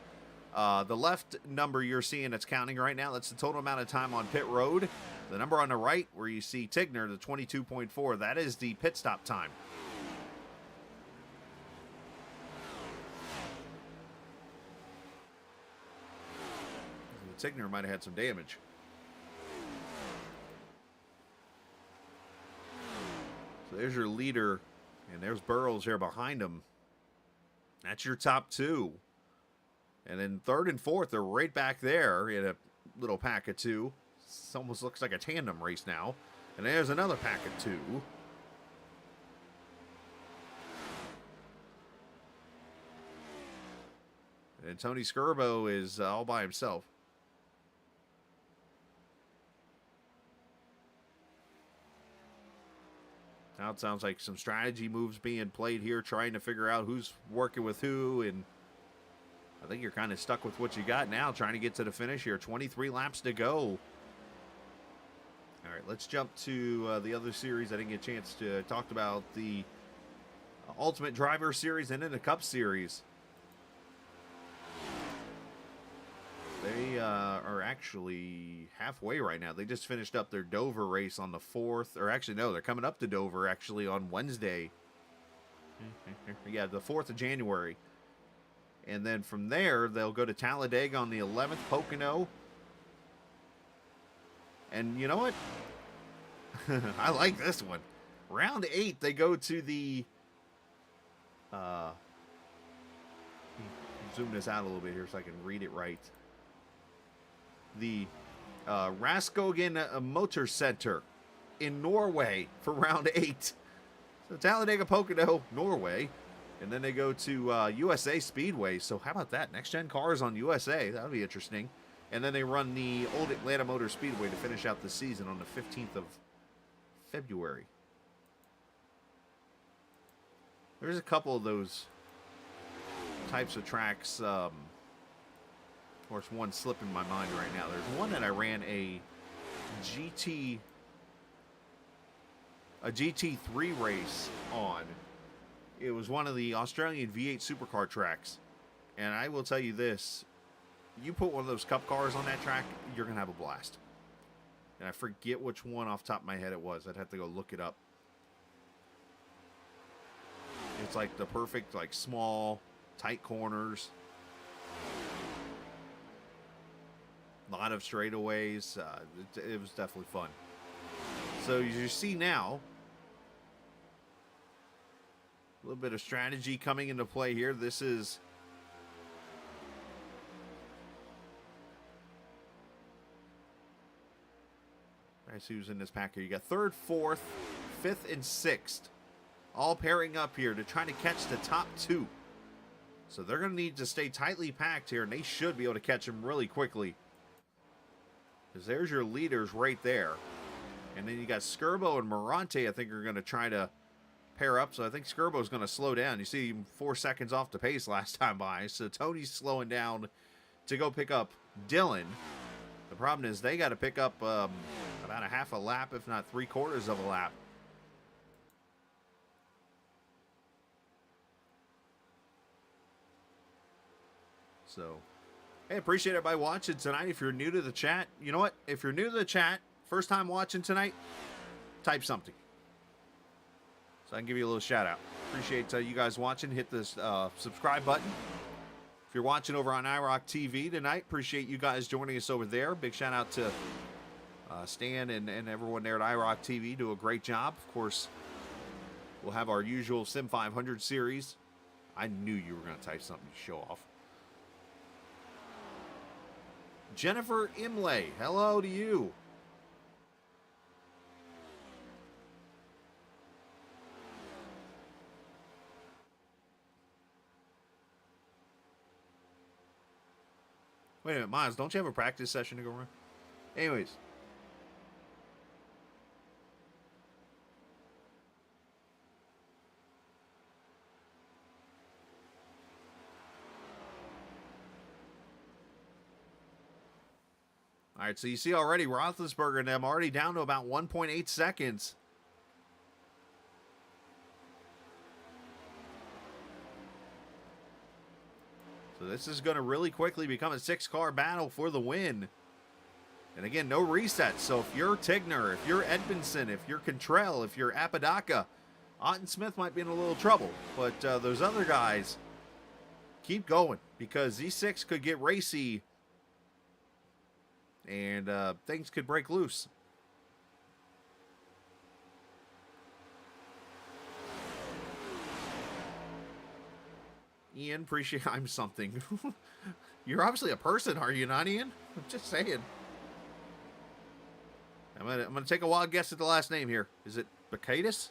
the left number you're seeing that's counting right now, that's the total amount of time on pit road. The number on the right where you see Tigner, the 22.4, that is the pit stop time. Tigner might have had some damage. So there's your leader, and there's Burrows here behind him. That's your top 2. And then 3rd and 4th, they're right back there in a little pack of 2. This almost looks like a tandem race now. And there's another pack of 2. And Tony Skirbo is all by himself. Now it sounds like some strategy moves being played here, trying to figure out who's working with who, and I think you're kind of stuck with what you got now, trying to get to the finish here. 23 laps to go. All right, let's jump to the other series. I didn't get a chance to talk about the Ultimate Driver Series and then the Cup Series. They are actually halfway right now. They just finished up their Dover race on the 4th. Or actually, no, they're coming up to Dover actually on Wednesday. Yeah, the 4th of January. And then from there, they'll go to Talladega on the 11th, Pocono. And you know what? I like this one. Round 8, they go to the... zoom this out a little bit here so I can read it right. The Raskogen Motor Center in Norway for round 8. So Talladega, Pocono, Norway. And then they go to USA Speedway. So how about that? Next gen cars on USA. That would be interesting. And then they run the Old Atlanta Motor Speedway to finish out the season on the 15th of February. There's a couple of those types of tracks. Of course, one slipping my mind right now. There's one that I ran a GT3 race on. It was one of the Australian V8 supercar tracks. And I will tell you this, you put one of those cup cars on that track, you're going to have a blast. And I forget which one off the top of my head it was. I'd have to go look it up. It's like the perfect, like, small, tight corners, a lot of straightaways. It was definitely fun. So you see now, a little bit of strategy coming into play here. This is I see who's in this pack here. You got 3rd, 4th, 5th, and 6th. All pairing up here to try to catch the top 2. So they're going to need to stay tightly packed here, and they should be able to catch them really quickly. Because there's your leaders right there. And then you got Skirbo and Morante, I think, are going to try to pair up. So I think Skirbo's going to slow down. You see him 4 seconds off the pace last time by. So Tony's slowing down to go pick up Dylan. The problem is they got to pick up about a half a lap, if not 3/4 of a lap. So, hey, appreciate everybody watching tonight. If you're new to the chat, you know what? If you're new to the chat, first time watching tonight, type something, so I can give you a little shout out. Appreciate you guys watching. Hit the subscribe button. If you're watching over on iRock TV tonight, appreciate you guys joining us over there. Big shout out to Stan and everyone there at iRock TV. Do a great job. Of course, we'll have our usual Sim 500 series. I knew you were going to type something to show off. Jennifer Imlay, hello to you. Wait a minute, Miles, don't you have a practice session to go run? Anyways. All right, so you see already Roethlisberger and them already down to about 1.8 seconds. So this is going to really quickly become a 6-car battle for the win. And again, no resets. So if you're Tigner, if you're Edmondson, if you're Cantrell, if you're Apodaca, Otten Smith might be in a little trouble. But those other guys, keep going, because these 6 could get racy and things could break loose. Ian, appreciate I'm something. You're obviously a person, are you not, Ian? I'm just saying. I'm gonna take a wild guess at the last name here. Is it Bacadus?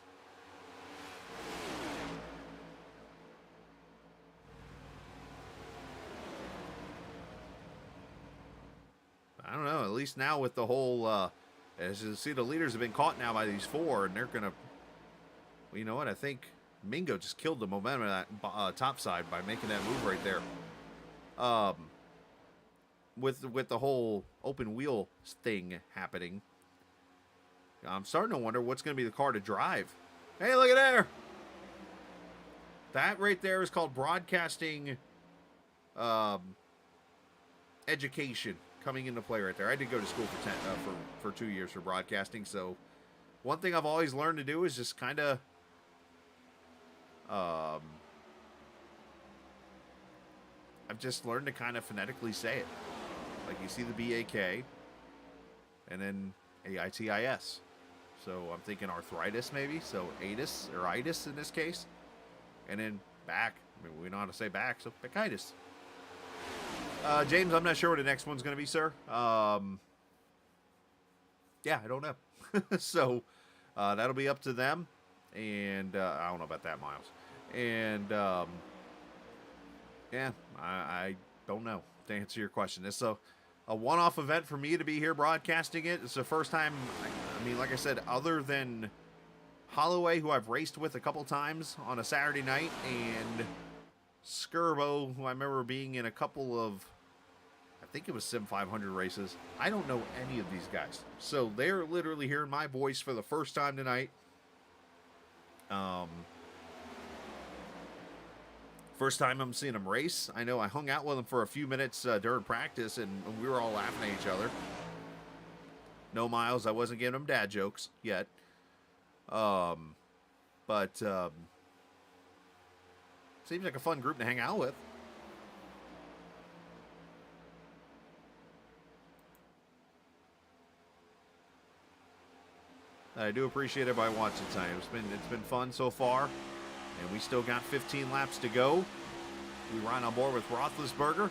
I don't know. At least now with the whole, as you see, the leaders have been caught now by these 4, and they're gonna. Well, you know what? I think Mingo just killed the momentum of that top side by making that move right there. With the whole open wheel thing happening, I'm starting to wonder what's going to be the car to drive. Hey, look at there! That right there is called broadcasting education coming into play right there. I did go to school for 2 years for broadcasting, so one thing I've always learned to do is just kind of I've just learned to kind of phonetically say it. Like you see the B-A-K and then A-I-T-I-S. So I'm thinking arthritis maybe. So itis or itis in this case. And then back. I mean, we know how to say back, so bacchitis. James, I'm not sure what the next one's going to be, sir. Yeah, I don't know. So that'll be up to them. And I don't know about that, Miles. And yeah, I don't know, to answer your question. It's a one-off event for me to be here broadcasting it. It's the first time, I mean, like I said, other than Holloway, who I've raced with a couple times on a Saturday night, and Skirbo, who I remember being in a couple of, I think it was Sim 500 races. I don't know any of these guys. So they're literally hearing my voice for the first time tonight. First time I'm seeing them race. I know I hung out with them for a few minutes during practice, and we were all laughing at each other. No, Miles, I wasn't giving them dad jokes yet. So Seems like a fun group to hang out with. I do appreciate everybody watching tonight. It's been fun so far, and we still got 15 laps to go. We ride on board with Roethlisberger.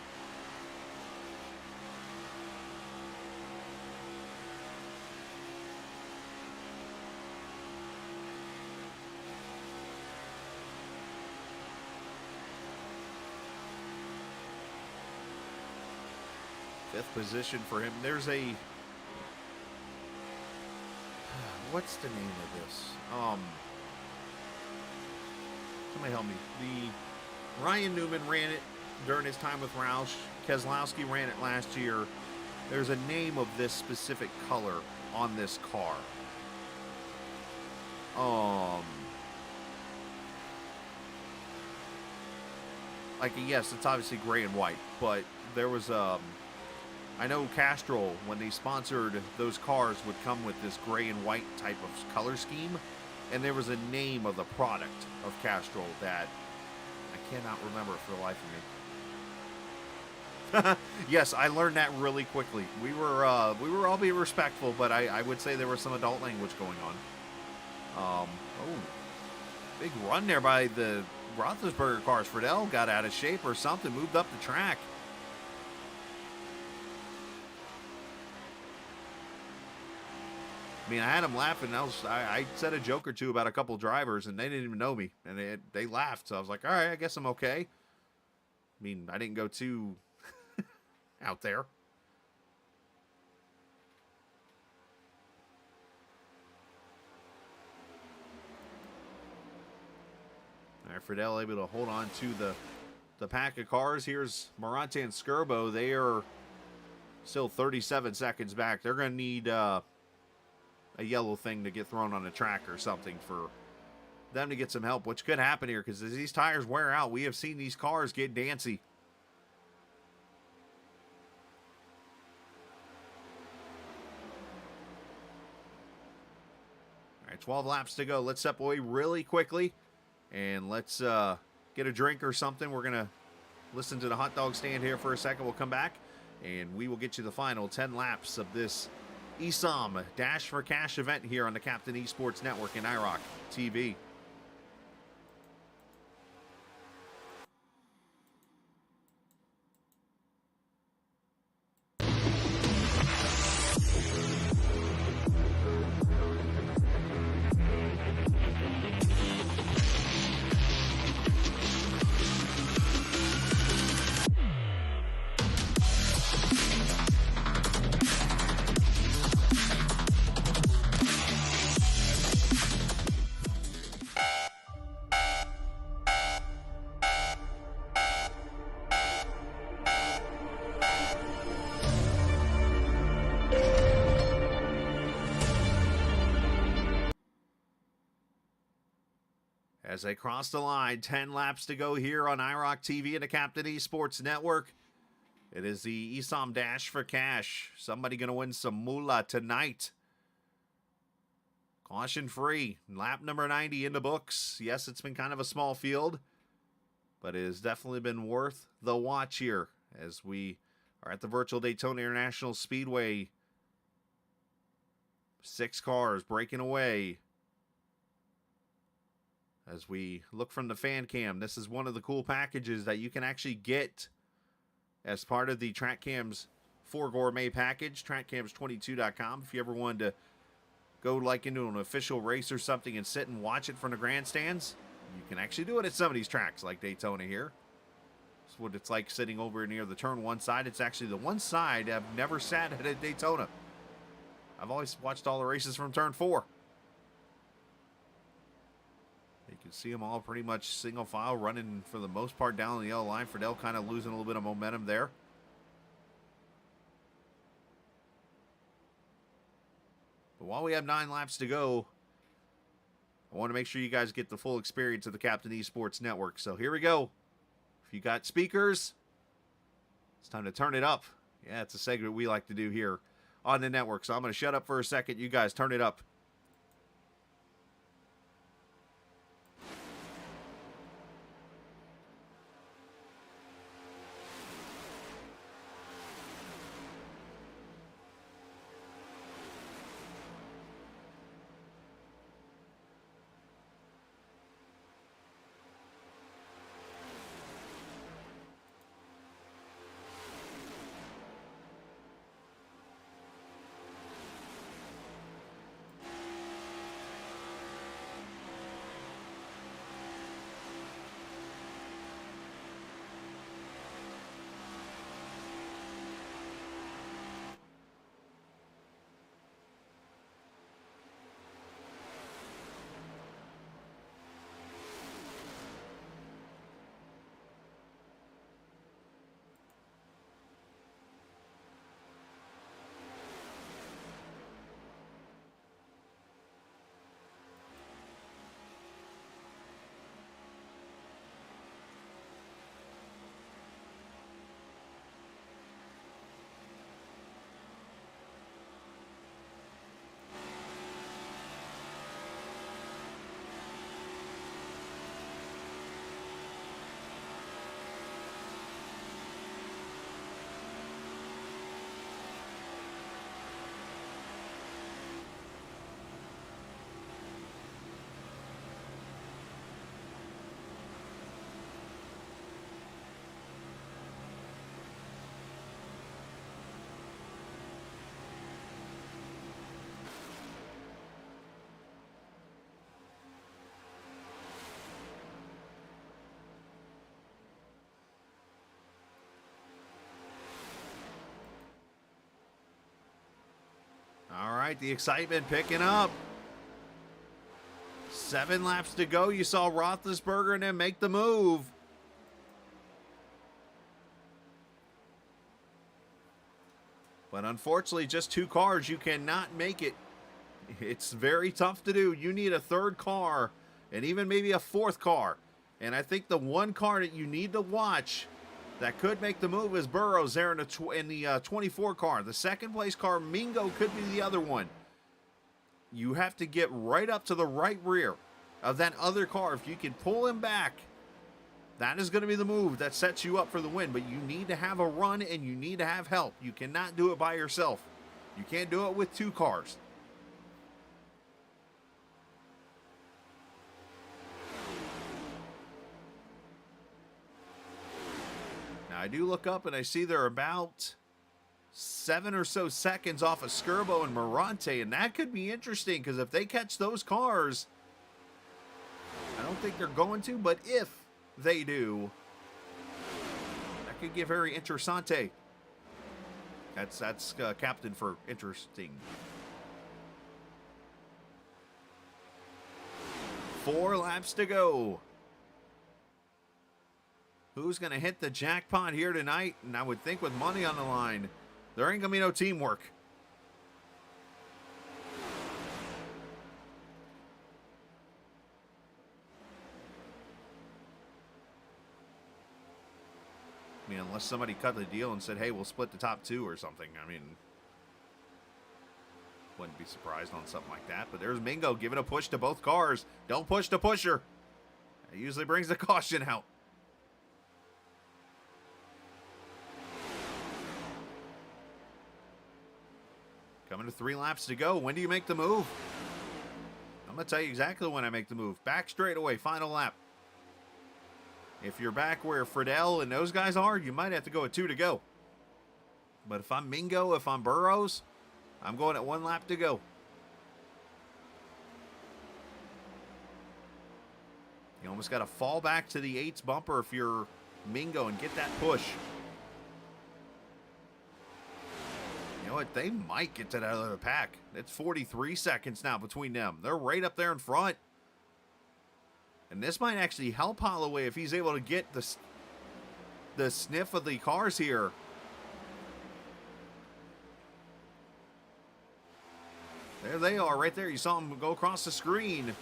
Fifth position for him. There's a... What's the name of this? Somebody help me. The Ryan Newman ran it during his time with Roush. Keselowski ran it last year. There's a name of this specific color on this car. Like, yes, it's obviously gray and white, but there was I know Castrol, when they sponsored those cars, would come with this gray and white type of color scheme, and there was a name of the product of Castrol that I cannot remember for the life of me. Yes, I learned that really quickly. We were all being respectful, but I would say there was some adult language going on. Big run there by the Roethlisberger cars. Friedel got out of shape or something, moved up the track. I mean, I had them laughing. I said a joke or two about a couple drivers, and they didn't even know me, and they laughed. So I was like, all right, I guess I'm okay. I mean, I didn't go too out there. All right, Friedel able to hold on to the pack of cars. Here's Morante and Skirbo. They are still 37 seconds back. They're going to need... a yellow thing to get thrown on the track or something for them to get some help, which could happen here because as these tires wear out, we have seen these cars get dancy. All right, 12 laps to go. Let's step away really quickly and let's get a drink or something. We're going to listen to the hot dog stand here for a second. We'll come back and we will get you the final 10 laps of this ESOM Dash for Cash event here on the Captain Esports Network and iRock TV. As they cross the line, 10 laps to go here on iRock TV and the Captain Esports Network. It is the ESOM Dash for Cash. Somebody going to win some moolah tonight. Caution free. Lap number 90 in the books. Yes, it's been kind of a small field, but it has definitely been worth the watch here as we are at the virtual Daytona International Speedway. 6 cars breaking away. As we look from the fan cam, this is one of the cool packages that you can actually get as part of the Track Cams 4 Gourmet package, trackcams22.com. If you ever wanted to go like into an official race or something and sit and watch it from the grandstands, you can actually do it at some of these tracks like Daytona here. That's what it's like sitting over near the turn 1 side. It's actually the one side I've never sat at Daytona. I've always watched all the races from turn 4. You can see them all pretty much single file running for the most part down the yellow line. Friedel kind of losing a little bit of momentum there. But while we have 9 laps to go, I want to make sure you guys get the full experience of the Captain Esports Network. So here we go. If you got speakers, it's time to turn it up. Yeah, it's a segment we like to do here on the network. So I'm going to shut up for a second. You guys turn it up. right, the excitement picking up. 7 laps to go. You saw Roethlisberger and then make the move. But unfortunately, just 2 cars, you cannot make it. It's very tough to do. You need a 3rd car and even maybe a 4th car. And I think the one car that you need to watch that could make the move is Burrows there in the 24 car. The 2nd place car, Mingo, could be the other one. You have to get right up to the right rear of that other car. If you can pull him back, that is going to be the move that sets you up for the win. But you need to have a run and you need to have help. You cannot do it by yourself. You can't do it with 2 cars. Now I do look up and I see they're about 7 or so seconds off of Skirbo and Morante, and that could be interesting because if they catch those cars, I don't think they're going to, but if they do, that could get very interessante. That's captain for interesting. 4 laps to go. Who's going to hit the jackpot here tonight? And I would think with money on the line, there ain't going to be no teamwork. I mean, unless somebody cut the deal and said, hey, we'll split the top 2 or something. I mean, wouldn't be surprised on something like that. But there's Mingo giving a push to both cars. Don't push the pusher. It usually brings the caution out. Coming to 3 laps to go. When do you make the move? I'm going to tell you exactly when I make the move. Back straight away, final lap. If you're back where Friedel and those guys are, you might have to go at 2 to go. But if I'm Mingo, if I'm Burrows, I'm going at 1 lap to go. You almost got to fall back to the 8's bumper if you're Mingo and get that push. You know what? They might get to that other pack. It's 43 seconds now between them. They're right up there in front. And this might actually help Holloway if he's able to get the sniff of the cars here. There they are right there. You saw them go across the screen.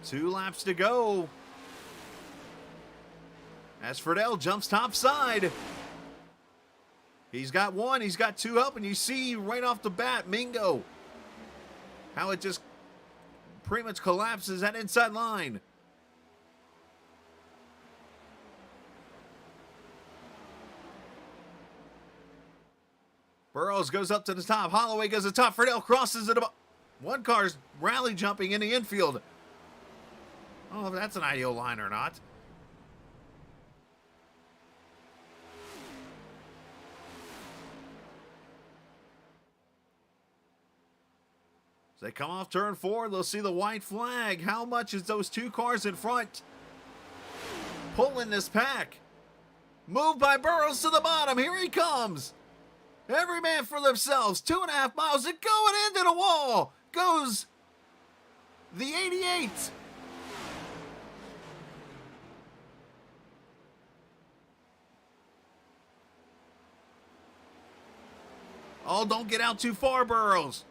2 laps to go. As Friedel jumps topside. He's got 1, he's got 2 up, and you see right off the bat, Mingo, how it just pretty much collapses that inside line. Burrows goes up to the top. Holloway goes to the top. Friedel crosses it. One car's rally jumping in the infield. I don't know if that's an ideal line or not. As they come off turn 4, they'll see the white flag. How much is those 2 cars in front pulling this pack? Moved by Burrows to the bottom. Here he comes. Every man for themselves. 2.5 miles and going into the wall goes the 88. Oh, don't get out too far, Burrows.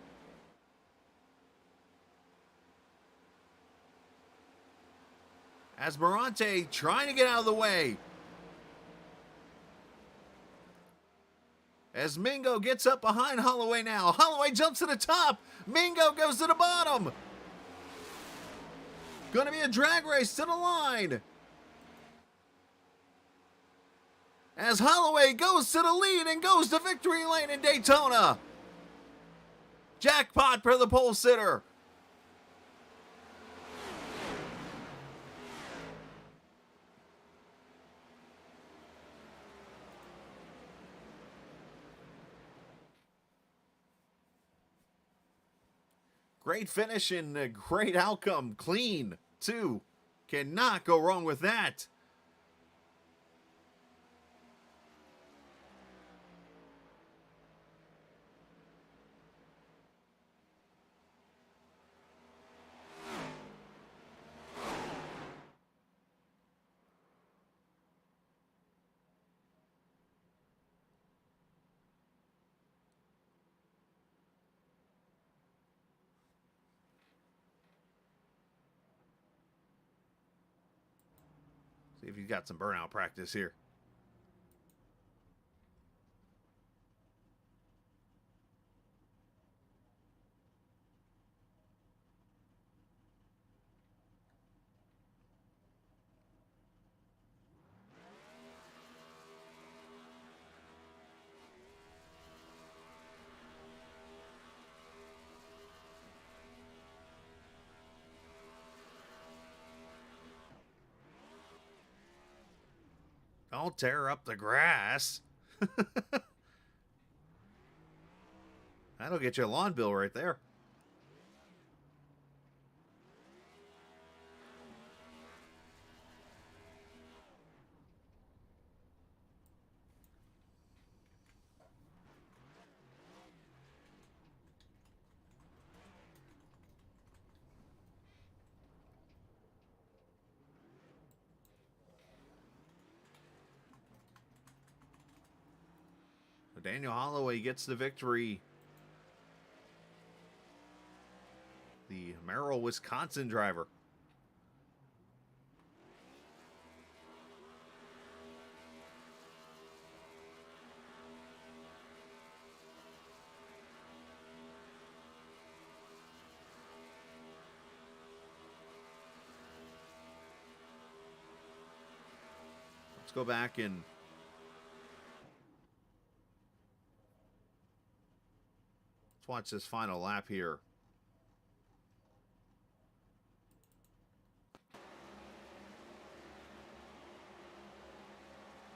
As Morante trying to get out of the way. As Mingo gets up behind Holloway now. Holloway jumps to the top. Mingo goes to the bottom. Gonna be a drag race to the line. As Holloway goes to the lead and goes to victory lane in Daytona. Jackpot for the pole sitter. Great finish and a great outcome. Clean, too. Cannot go wrong with that. if he's got some burnout practice here. Don't tear up the grass. That'll get you a lawn bill right there. Daniel Holloway gets the victory. The Merrill, Wisconsin driver. Let's go back and let's watch this final lap here.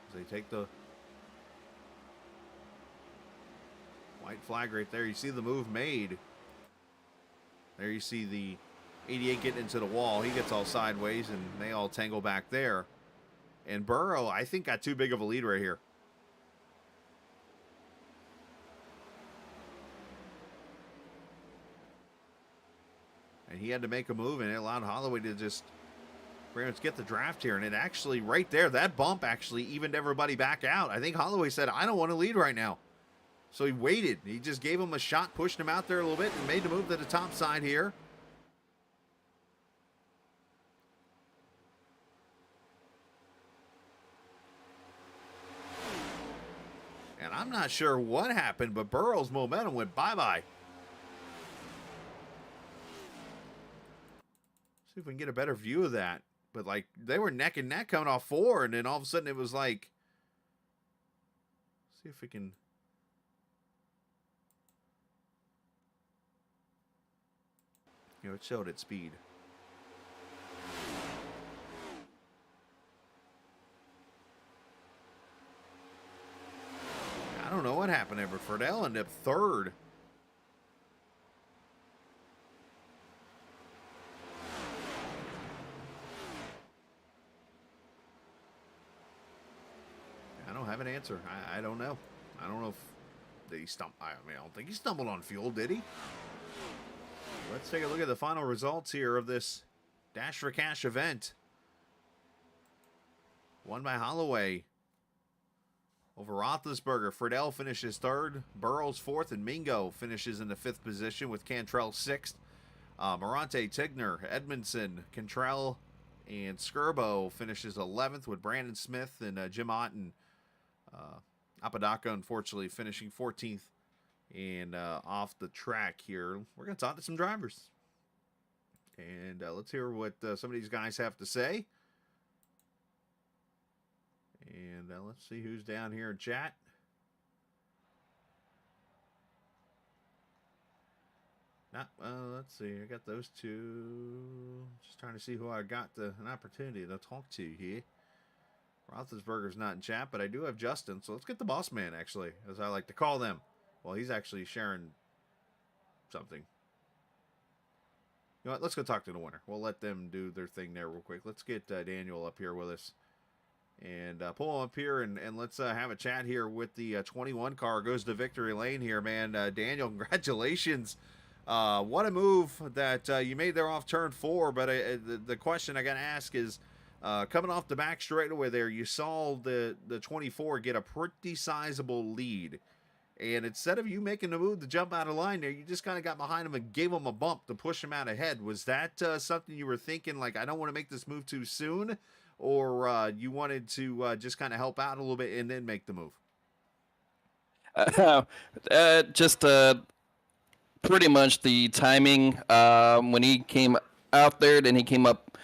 As they take the white flag right there. You see the move made. There you see the 88 getting into the wall. He gets all sideways and they all tangle back there. And Burrow, I think, got too big of a lead right here. And he had to make a move, and it allowed Holloway to just pretty much get the draft here. And it actually, right there, that bump actually evened everybody back out. I think Holloway said, I don't want to lead right now. So he waited. He just gave him a shot, pushed him out there a little bit, and made the move to the top side here. And I'm not sure what happened, but Burrow's momentum went bye-bye. See if we can get a better view of that. But, like, they were neck and neck coming off 4, and then all of a sudden it was like... See if we can... You know, it showed its speed. I don't know what happened there, but Friedel ended up 3rd. I don't have an answer. I don't know. I don't know if did he stumble. I mean, I don't think he stumbled on fuel, did he? Let's take a look at the final results here of this Dash for Cash event. Won by Holloway over Roethlisberger. Friedel finishes 3rd. Burrows 4th, and Mingo finishes in the 5th position with Cantrell 6th. Morante, Tigner, Edmondson, Cantrell, and Skirbo finishes 11th with Brandon Smith and Jim Ott and Apodaca, unfortunately, finishing 14th. And off the track here, we're going to talk to some drivers. And let's hear what some of these guys have to say. And let's see who's down here in chat. Let's see. I got those two. Just trying to see who I got an opportunity to talk to here. Roethlisberger's not in chat, but I do have Justin. So let's get the boss man, actually, as I like to call them. Well, he's actually sharing something. You know what? Let's go talk to the winner. We'll let them do their thing there real quick. Let's get Daniel up here with us. And pull him up here, and let's have a chat here with the 21 car. Goes to victory lane here, man. Daniel, congratulations. What a move that you made there off turn 4. But the question I got to ask is, coming off the back straightaway there, you saw the 24 get a pretty sizable lead. And instead of you making the move to jump out of line there, you just kind of got behind him and gave him a bump to push him out ahead. Was that something you were thinking, like, I don't want to make this move too soon? or you wanted to just kind of help out a little bit and then make the move? Just pretty much the timing. When he came out there, then he came up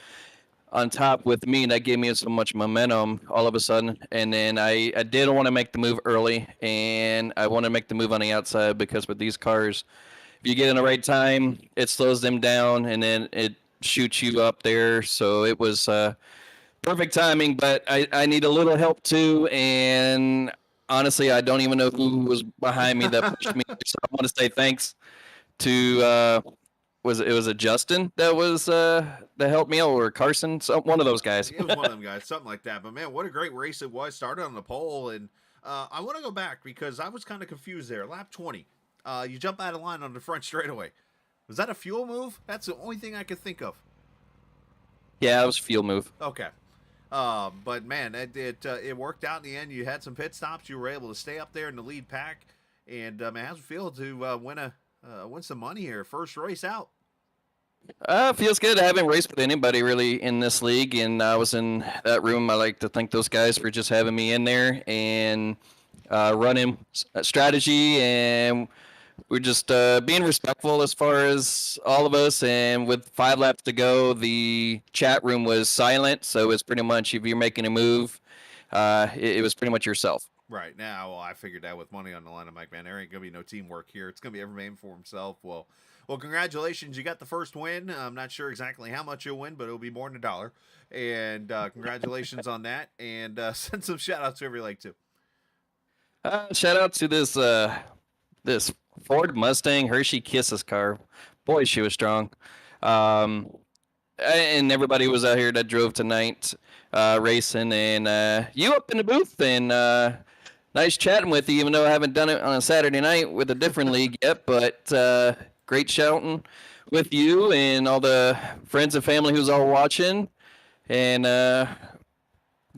on top with me, and that gave me so much momentum all of a sudden. And then I did want to make the move early, and I want to make the move on the outside because with these cars, if you get in the right time, it slows them down, and then it shoots you up there. So it was perfect timing, but I need a little help too. And honestly, I don't even know who was behind me that pushed me. So I want to say thanks to was it Justin that helped me out, or Carson, so one of those guys. It was one of them guys, something like that. But man, what a great race it was. Started on the pole, and I want to go back because I was kind of confused there. Lap 20, you jump out of line on the front straightaway. Was that a fuel move? That's the only thing I could think of. Yeah, it was a fuel move. Okay. But man, it worked out in the end. You had some pit stops. You were able to stay up there in the lead pack, and man, how's it feel to win some money here? First race out. Feels good. I haven't raced with anybody really in this league, and I was in that room. I like to thank those guys for just having me in there and running strategy, and we're just being respectful as far as all of us. And with 5 laps to go, the chat room was silent, so it's pretty much if you're making a move, it was pretty much yourself. Right now, well, I figured that with money on the line, I'm like, man, there ain't gonna be no teamwork here. It's gonna be every man for himself. Well, congratulations, you got the first win. I'm not sure exactly how much you'll win, but it'll be more than $1. And congratulations on that. And send some shout outs to every lake too. Shout out to this Ford Mustang Hershey Kisses car. Boy, she was strong. And everybody was out here that drove tonight racing. And you up in the booth, and nice chatting with you, even though I haven't done it on a Saturday night with a different league yet. But great shouting with you and all the friends and family who's all watching. And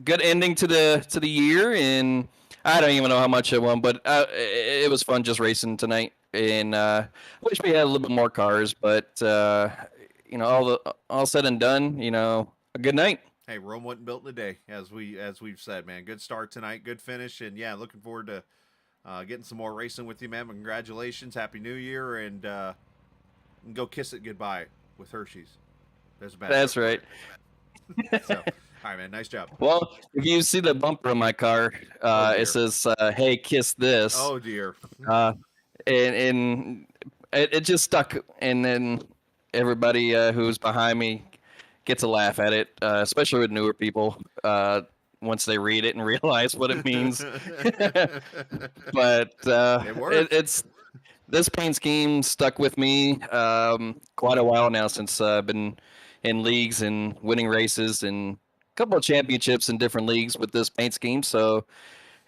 good ending to the year. And I don't even know how much I won, but it was fun just racing tonight. And I wish we had a little bit more cars, but all said and done, a good night. Hey, Rome wasn't built in a day, as we've said, man. Good start tonight, good finish, and yeah, looking forward to getting some more racing with you, man. But congratulations, Happy New Year, and go kiss it goodbye with Hershey's. That's right. So, all right, man. Nice job. Well, if you see the bumper on my car, it says, "Hey, kiss this." Oh dear. And it just stuck, and then everybody who's behind me gets a laugh at it, especially with newer people once they read it and realize what it means. But it's this paint scheme stuck with me quite a while now, since I've been in leagues and winning races and a couple of championships in different leagues with this paint scheme. So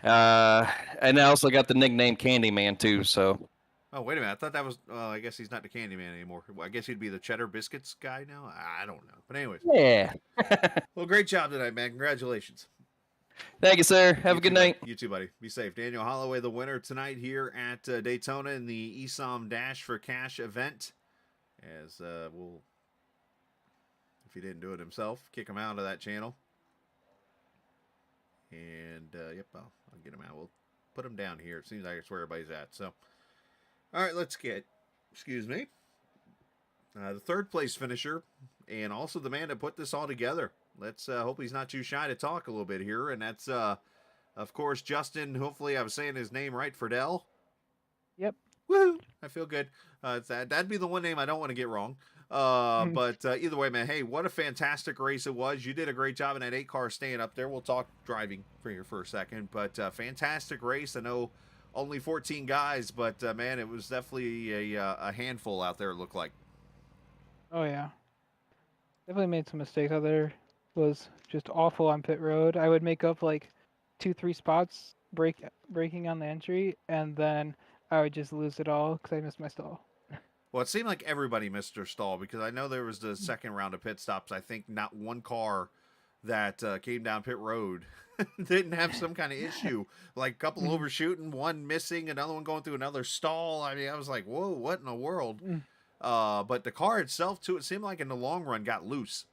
and I also got the nickname Candyman too. So. Oh, wait a minute. I thought that was, I guess he's not the Candyman anymore. I guess he'd be the Cheddar Biscuits guy now. I don't know. But anyways. Yeah. Well, great job tonight, man. Congratulations. Thank you, sir. Have a good night. You too, buddy. Be safe. Daniel Holloway, the winner tonight here at Daytona in the ESOM Dash for Cash event. As we'll, if he didn't do it himself, kick him out of that channel. And, yep, I'll get him out. We'll put him down here. It seems like it's where everybody's at. So. All right, let's get, the third place finisher, and also the man that put this all together. Let's hope he's not too shy to talk a little bit here, and that's, of course, Justin. Hopefully I was saying his name right, Friedel. Yep. Woo! I feel good. That'd be the one name I don't want to get wrong. But either way, man, hey, what a fantastic race it was. You did a great job in that 8-car staying up there. We'll talk driving for you for a second, but fantastic race. I know only 14 guys, but man, it was definitely a handful out there, it looked like. Oh, yeah. Definitely made some mistakes out there. Was just awful on pit road. I would make up like 2-3 spots braking on the entry, and then I would just lose it all because I missed my stall. Well, it seemed like everybody missed their stall, because I know there was the second round of pit stops. I think not one car that came down pit road didn't have some kind of issue, like a couple overshooting, one missing, another one going through another stall. I mean, I was like, whoa, what in the world? But the car itself too, it seemed like in the long run got loose.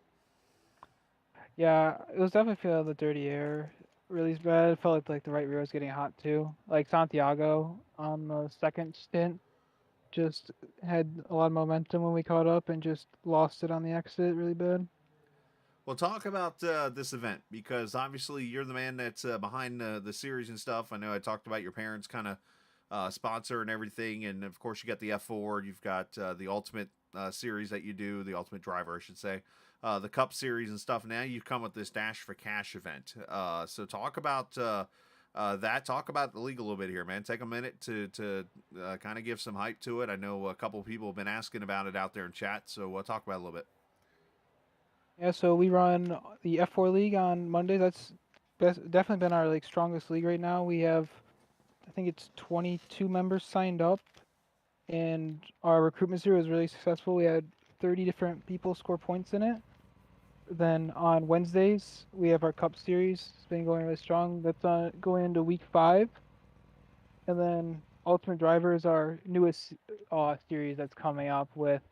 Yeah, it was definitely feeling the dirty air really bad. It felt like the right rear was getting hot too. Like Santiago on the second stint just had a lot of momentum when we caught up and just lost it on the exit really bad. Well, talk about this event because obviously you're the man that's behind the series and stuff. I know I talked about your parents kind of sponsor and everything, and of course you got the F4. You've got the Ultimate series that you do, the Ultimate Driver, I should say, the Cup series and stuff. Now you've come with this Dash for Cash event. So talk about that. Talk about the league a little bit here, man. Take a minute to kind of give some hype to it. I know a couple people have been asking about it out there in chat, so talk about it a little bit. Yeah, so we run the F4 league on Mondays. That's definitely been our like strongest league right now. We have, I think it's 22 members signed up, and our recruitment series was really successful. We had 30 different people score points in it. Then on Wednesdays we have our Cup series. It's been going really strong. That's going into week 5, and then Ultimate Driver is our newest series that's coming up with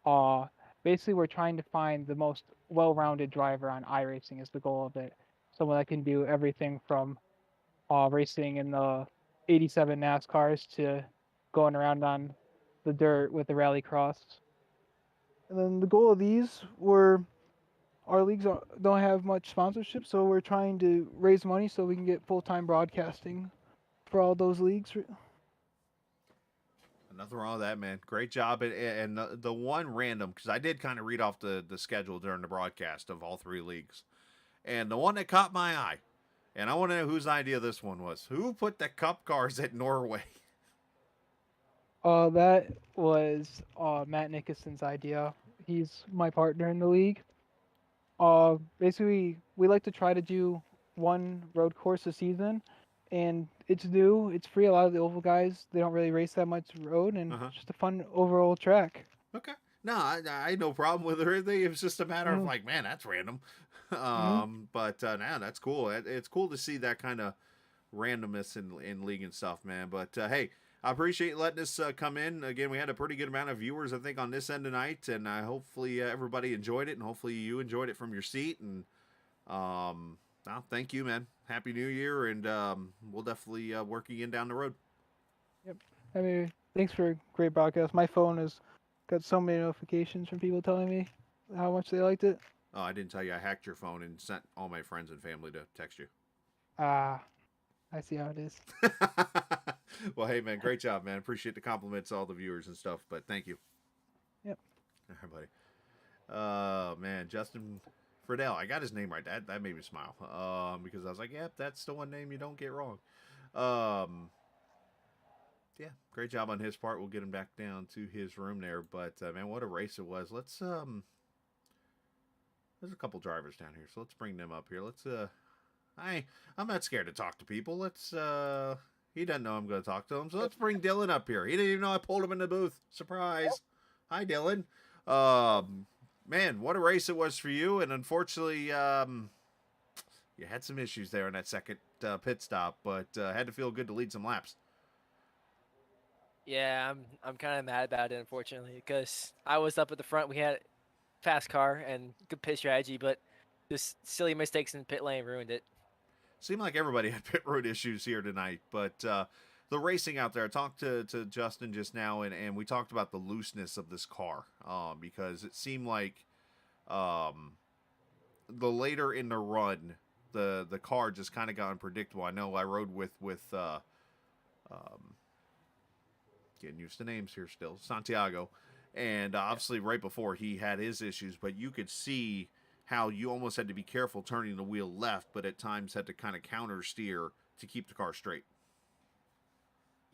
uh basically we're trying to find the most well-rounded driver on iRacing is the goal of it. Someone that can do everything from racing in the 87 NASCARs to going around on the dirt with the rallycross. And then the goal of these were our leagues don't have much sponsorship, so we're trying to raise money so we can get full-time broadcasting for all those leagues. Nothing wrong with that, man. Great job. And the one random, because I did kind of read off the schedule during the broadcast of all 3 leagues. And the one that caught my eye, and I want to know whose idea this one was. Who put the cup cars at Norway? That was Matt Nickerson's idea. He's my partner in the league. Basically, we like to try to do one road course a season, and it's new. It's free. A lot of the oval guys they don't really race that much road, and Uh-huh. it's just a fun overall track. Okay. No, I had no problem with it or anything. It was just a matter of Mm-hmm. like, man, that's random. Mm-hmm. But now that's cool. It's cool to see that kind of randomness in league and stuff, man. But hey, I appreciate letting us come in. Again, we had a pretty good amount of viewers, I think, on this end tonight, and hopefully everybody enjoyed it, and hopefully you enjoyed it from your seat. And well, thank you, man. Happy New Year, and we'll definitely work again down the road. Yep. I mean, thanks for a great broadcast. My phone has got so many notifications from people telling me how much they liked it. Oh, I didn't tell you I hacked your phone and sent all my friends and family to text you. Ah, I see how it is. Well, hey, man, great job, man. Appreciate the compliments, all the viewers and stuff, but thank you. Yep. All right, buddy. Oh, man, Justin Friedel. I got his name right. That made me smile because I was like, yep, that's the one name you don't get wrong. Yeah, great job on his part. We'll get him back down to his room there, but man, what a race it was. There's a couple drivers down here, so let's bring them up here. I'm not scared to talk to people. He doesn't know I'm going to talk to him, so let's bring Dylan up here. He didn't even know I pulled him in the booth. Surprise. Hi, Dylan. Man, what a race it was for you, and unfortunately, you had some issues there in that second pit stop, but had to feel good to lead some laps. Yeah, I'm kind of mad about it, unfortunately, because I was up at the front. We had a fast car and good pit strategy, but just silly mistakes in the pit lane ruined it. Seemed like everybody had pit road issues here tonight, but the racing out there, I talked to Justin just now, and we talked about the looseness of this car because it seemed like the later in the run, the car just kind of got unpredictable. I know I rode with getting used to names here still, Santiago, and obviously right before he had his issues, but you could see how you almost had to be careful turning the wheel left, but at times had to kind of counter steer to keep the car straight.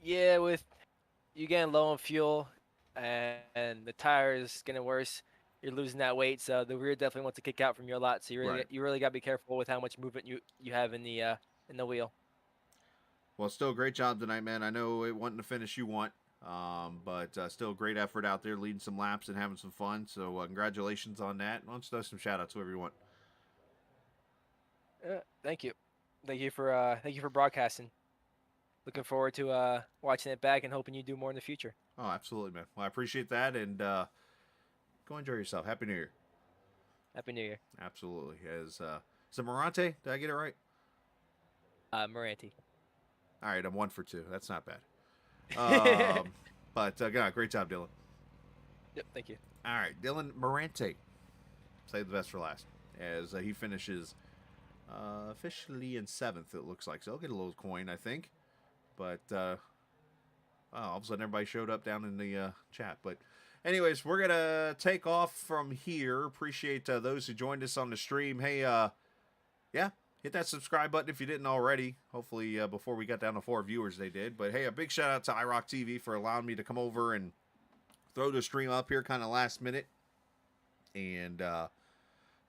Yeah, with you getting low on fuel and the tires getting worse, you're losing that weight. So the rear definitely wants to kick out from you a lot. So Right. you really got to be careful with how much movement you have in the wheel. Well, still a great job tonight, man. I know it wasn't the finish you want, but still a great effort out there, leading some laps and having some fun. So congratulations on that. Why don't you throw some shout outs to whoever you want. Thank you, thank you for broadcasting. Looking forward to watching it back and hoping you do more in the future. Oh, absolutely, man. Well, I appreciate that, and go enjoy yourself. Happy New Year. Happy New Year. Absolutely. As is it Morante? Did I get it right? Moranti. All right, I'm 1 for 2. That's not bad. But yeah, great job, Dylan. Yep, thank you. All right, Dylan Morante. Save the best for last. As he finishes officially in 7th, it looks like. So he'll get a little coin, I think. But all of a sudden everybody showed up down in the chat. But anyways, we're going to take off from here. Appreciate those who joined us on the stream. Hey, yeah, hit that subscribe button if you didn't already. Hopefully before we got down to 4 viewers they did. But hey, a big shout out to iRock TV for allowing me to come over and throw the stream up here kind of last minute. And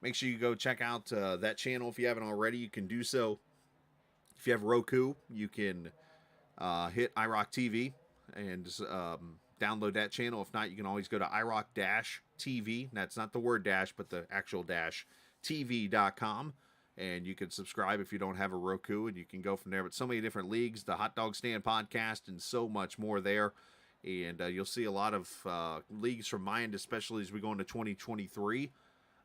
make sure you go check out that channel if you haven't already. You can do so. If you have Roku, you can hit iRock TV and download that channel. If not, you can always go to iRock-TV. That's not the word dash, but the actual dash TV.com. And you can subscribe if you don't have a Roku, and you can go from there. But so many different leagues, the Hot Dog Stand podcast, and so much more there. And you'll see a lot of leagues from my end, especially as we go into 2023.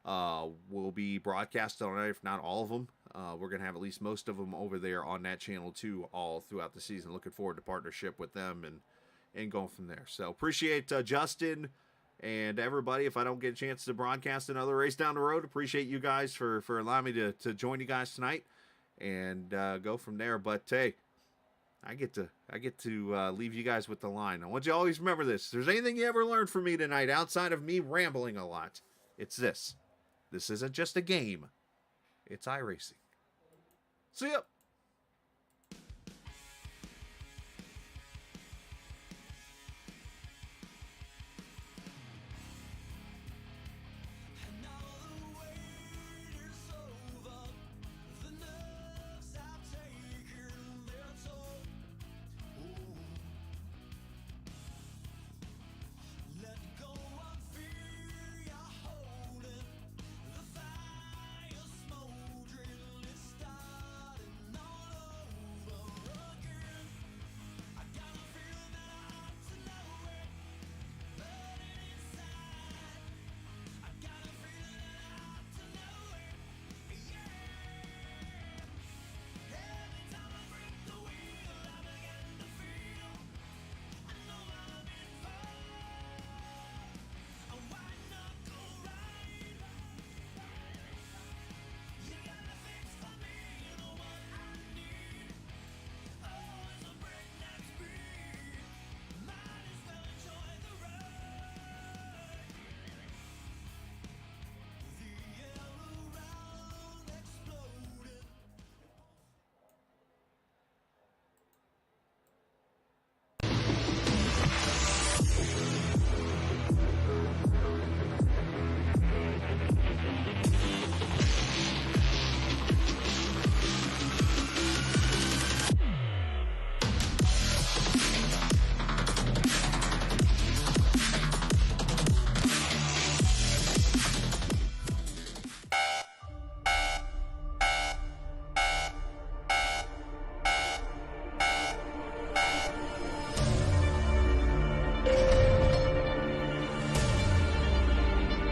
Will be broadcasted on it, if not all of them. We're going to have at least most of them over there on that channel, too, all throughout the season. Looking forward to partnership with them and going from there. So appreciate Justin and everybody. If I don't get a chance to broadcast another race down the road, appreciate you guys for allowing me to join you guys tonight and go from there. But hey, I get to leave you guys with the line. I want you to always remember this. If there's anything you ever learned from me tonight outside of me rambling a lot, it's this. This isn't just a game. It's iRacing. See ya.